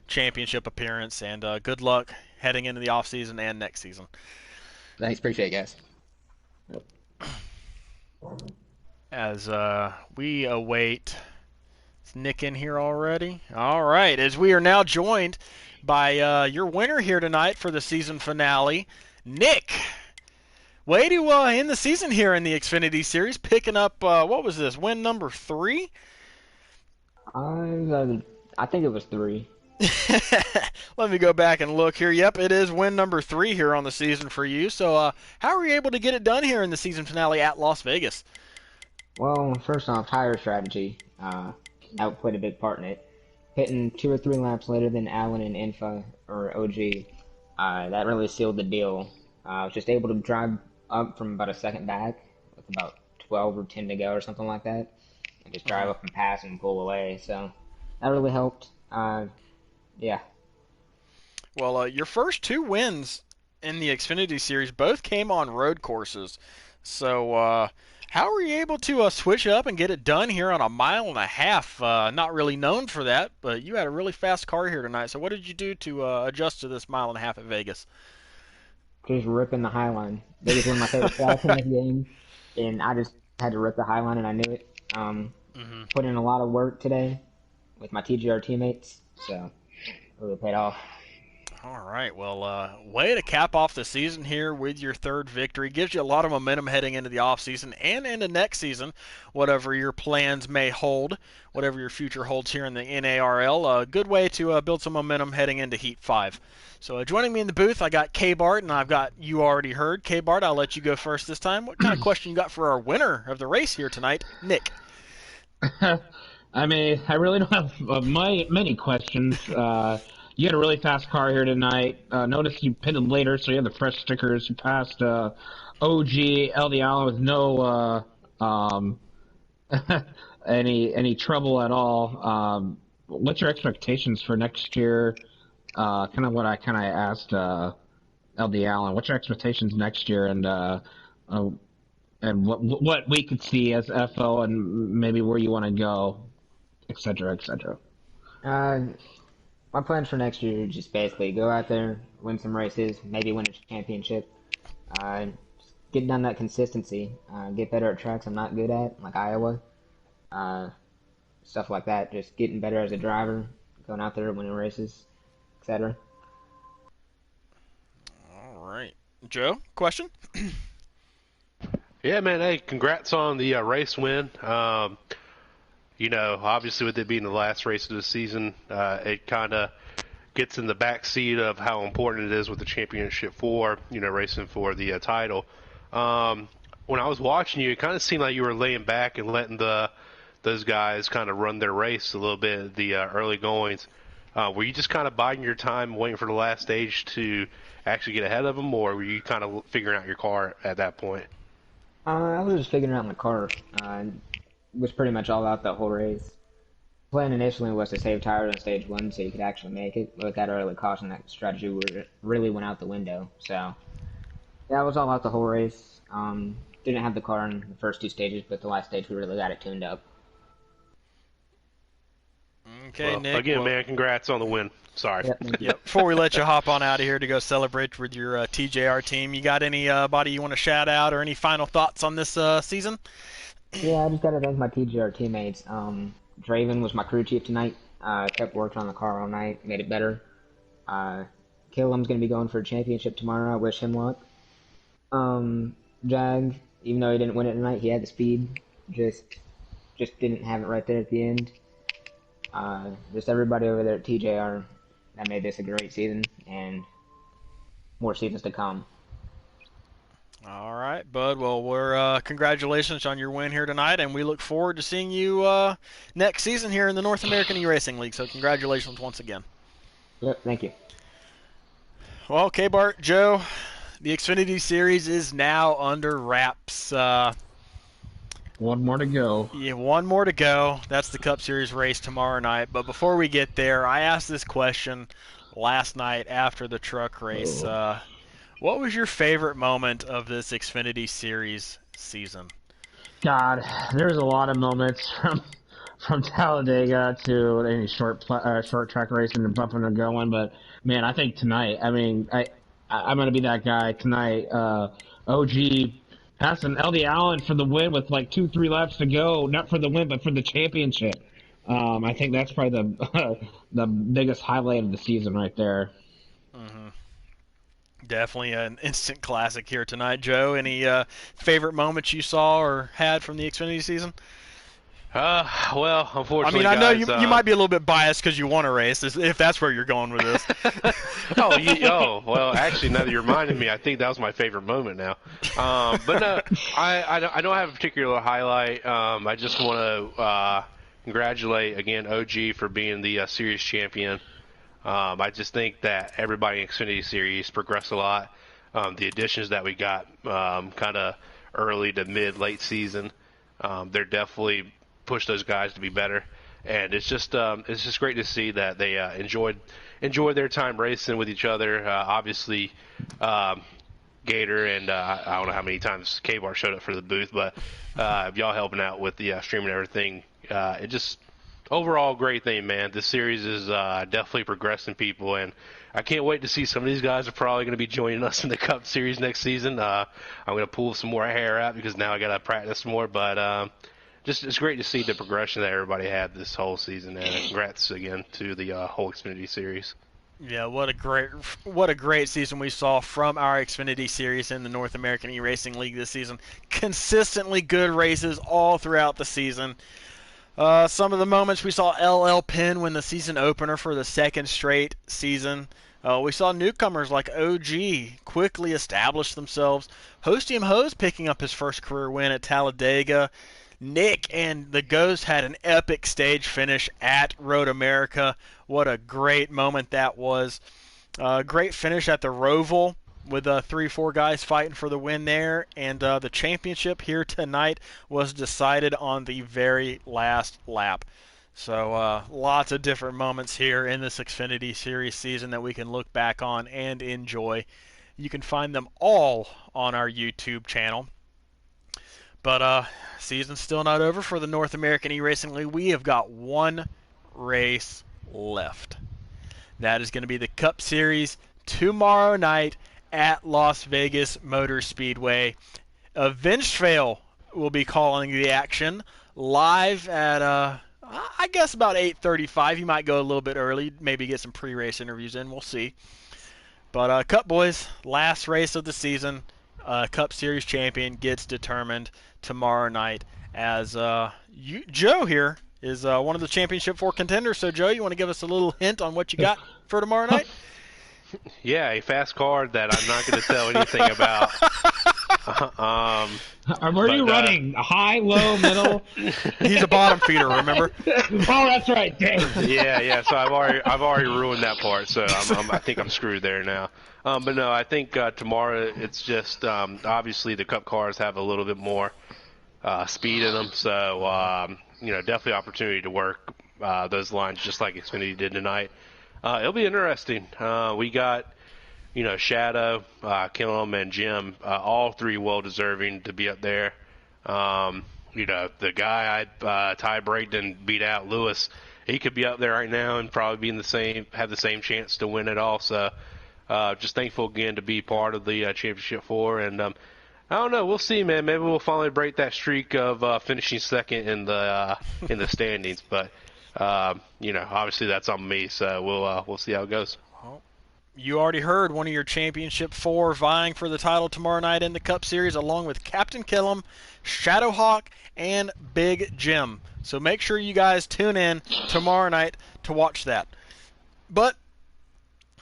championship appearance, and good luck heading into the off season and next season. Thanks, appreciate it, guys. As we await. Is Nick in here already? All right. As we are now joined by your winner here tonight for the season finale, Nick. Way to end the season here in the Xfinity Series, picking up, what was this, win number 3? I think it was 3. Let me go back and look here. Yep, it is win number 3 here on the season for you. So how were you able to get it done here in the season finale at Las Vegas? Well, first off, tire strategy played a big part in it. Hitting 2 or 3 laps later than Allen and Infa or OG, that really sealed the deal. I was just able to drive up from about a second back with about 12 or 10 to go or something like that, and just drive up and pass and pull away. So that really helped. Yeah. Well, your first 2 wins in the Xfinity Series both came on road courses. So how were you able to switch it up and get it done here on a 1.5 miles? Not really known for that, but you had a really fast car here tonight. So what did you do to adjust to this 1.5 miles at Vegas? Just ripping the high line. That was one of my favorite tracks in the game, and I just had to rip the high line, and I knew it. Put in a lot of work today with my TGR teammates, so it really paid off. All right, well, way to cap off the season here with your 3rd victory. Gives you a lot of momentum heading into the offseason and into next season, whatever your plans may hold, whatever your future holds here in the NARL. A good way to build some momentum heading into Heat 5. So joining me in the booth, I got K-Bart, and I've got You Already Heard. K-Bart, I'll let you go first this time. What kind of question you got for our winner of the race here tonight, Nick? I mean, I really don't have many questions. You had a really fast car here tonight. Noticed you pitted later, so you had the fresh stickers. You passed OG LD with no any trouble at all. What's your expectations for next year? Kind of what I kind of asked LD Allen. What's your expectations next year, and what we could see as FO, and maybe where you want to go, et cetera, et cetera. My plans for next year are just basically go out there, win some races, maybe win a championship. Just get down that consistency. Get better at tracks I'm not good at, like Iowa. Stuff like that. Just getting better as a driver, going out there, winning races, etc. All right. Joe, question? Yeah, man. Hey, congrats on the race win. You know, obviously with it being the last race of the season, it kind of gets in the back seat of how important it is with the championship 4, you know, racing for the title. When I was watching you, it kind of seemed like you were laying back and letting those guys kind of run their race a little bit, the early goings. Were you just kind of biding your time, waiting for the last stage to actually get ahead of them, or were you kind of figuring out your car at that point? I was just figuring out my car. Was pretty much all out that whole race. plan initially was to save tires on stage 1 so you could actually make it. But with that early caution, that strategy really went out the window. So yeah, it was all out the whole race. Didn't have the car in the first 2 stages, but the last stage we really got it tuned up. Okay, Well, Nick. again, man, congrats on the win. Sorry. Yep. Before we let you hop on out of here to go celebrate with your TJR team, you got anybody you want to shout out or any final thoughts on this season? Yeah, I just gotta thank my TGR teammates. Draven was my crew chief tonight. Kept working on the car all night, made it better. Killam's gonna be going for a championship tomorrow. I wish him luck. Jag, even though he didn't win it tonight, he had the speed. Just didn't have it right there at the end. Just everybody over there at TJR that made this a great season, and more seasons to come. All right, Bud. Well, we're congratulations on your win here tonight, and we look forward to seeing you next season here in the North American eRacing League. So congratulations once again. Yep, thank you. Well, okay, Bart, Joe, the Xfinity Series is now under wraps. One more to go. Yeah, one more to go. That's the Cup Series race tomorrow night. But before we get there, I asked this question last night after the truck race. What was your favorite moment of this Xfinity Series season? God, there's a lot of moments from Talladega to any short track racing and bumping and going. But man, I think tonight. I mean, I'm gonna be that guy tonight. OG passing LD Allen for the win with like 2-3 laps to go. Not for the win, but for the championship. I think that's probably the biggest highlight of the season right there. Mm-hmm. Definitely an instant classic here tonight, Joe. Any favorite moments you saw or had from the Xfinity season? Well, unfortunately, I mean, I guys, know you might be a little bit biased because you won a race, if that's where you're going with this. Well, actually, now that you reminded me, I think that was my favorite moment now. But no, I don't have a particular highlight. I just want to congratulate, again, OG for being the series champion. I just think that everybody in Xfinity Series progressed a lot. The additions that we got kind of early to late season, they're definitely pushed those guys to be better. And it's just great to see that they enjoyed their time racing with each other. Obviously, Gator and I don't know how many times K-Bar showed up for the booth, but y'all helping out with the stream and everything. It just overall great thing, man. This series is definitely progressing people, and I can't wait to see some of these guys are probably going to be joining us in the Cup Series next season. I'm going to pull some more hair out because now I got to practice more, but just it's great to see the progression that everybody had this whole season, and congrats again to the whole Xfinity Series. Yeah, what a great season we saw from our Xfinity Series in the North American eRacing League this season. Consistently good races all throughout the season. Some of the moments we saw LL Penn win the season opener for the second straight season. We saw newcomers like OG quickly establish themselves. Hostium Hose picking up his first career win at Talladega. Nick and the Ghost had an epic stage finish at Road America. What a great moment that was. Great finish at the Roval with 3-4 guys fighting for the win there. And the championship here tonight was decided on the very last lap. So lots of different moments here in this Xfinity Series season that we can look back on and enjoy. You can find them all on our YouTube channel. But season's still not over for the North American eRacing League. We have got one race left. That is going to be the Cup Series tomorrow night at Las Vegas Motor Speedway. Avenged will be calling the action live at, I guess, about 8:35. He might go a little bit early, maybe get some pre-race interviews in. We'll see. But Cup Boys, last race of the season. Cup Series champion gets determined tomorrow night as Joe here is one of the Championship 4 contenders. So, Joe, you want to give us a little hint on what you got for tomorrow night? Yeah, a fast car that I'm not going to tell anything about. Were you running high, low, middle? He's a bottom feeder, remember? Oh, that's right. Dang. Yeah. So I've already ruined that part. So I think I'm screwed there now. But no, I think tomorrow it's just obviously the Cup cars have a little bit more speed in them. So definitely opportunity to work those lines just like Xfinity did tonight. It'll be interesting. We got, Shadow, Killam, and Jim, all three well-deserving to be up there. The guy Ty Brayton beat out, Lewis, he could be up there right now and probably be have the same chance to win it all. So just thankful again to be part of the Championship 4. And I don't know, we'll see, man. Maybe we'll finally break that streak of finishing second in the standings. But obviously that's on me. So we'll see how it goes. You already heard one of your Championship 4 vying for the title tomorrow night in the Cup Series, along with Captain Killam, Shadowhawk, and Big Jim. So make sure you guys tune in tomorrow night to watch that. But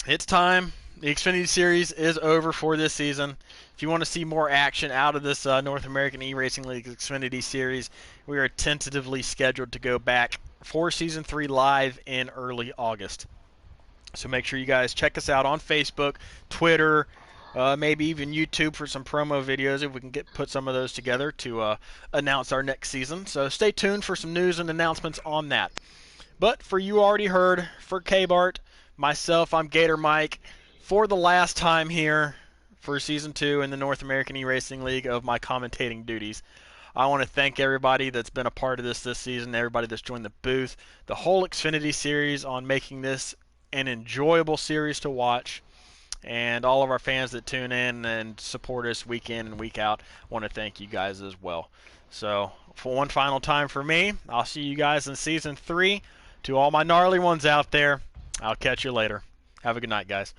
it's time. The Xfinity Series is over for this season. If you want to see more action out of this North American eRacing League Xfinity Series, we are tentatively scheduled to go back for Season 3 live in early August. So make sure you guys check us out on Facebook, Twitter, maybe even YouTube for some promo videos if we can put some of those together to announce our next season. So stay tuned for some news and announcements on that. But for You Already Heard, for K-Bart, myself, I'm Gator Mike. For the last time here for Season 2 in the North American eRacing League of my commentating duties, I want to thank everybody that's been a part of this season, everybody that's joined the booth, the whole Xfinity Series on making this an enjoyable series to watch, and all of our fans that tune in and support us week in and week out. I want to thank you guys as well. So for one final time for me, I'll see you guys in Season 3. To all my gnarly ones out there, I'll catch you later. Have a good night, guys.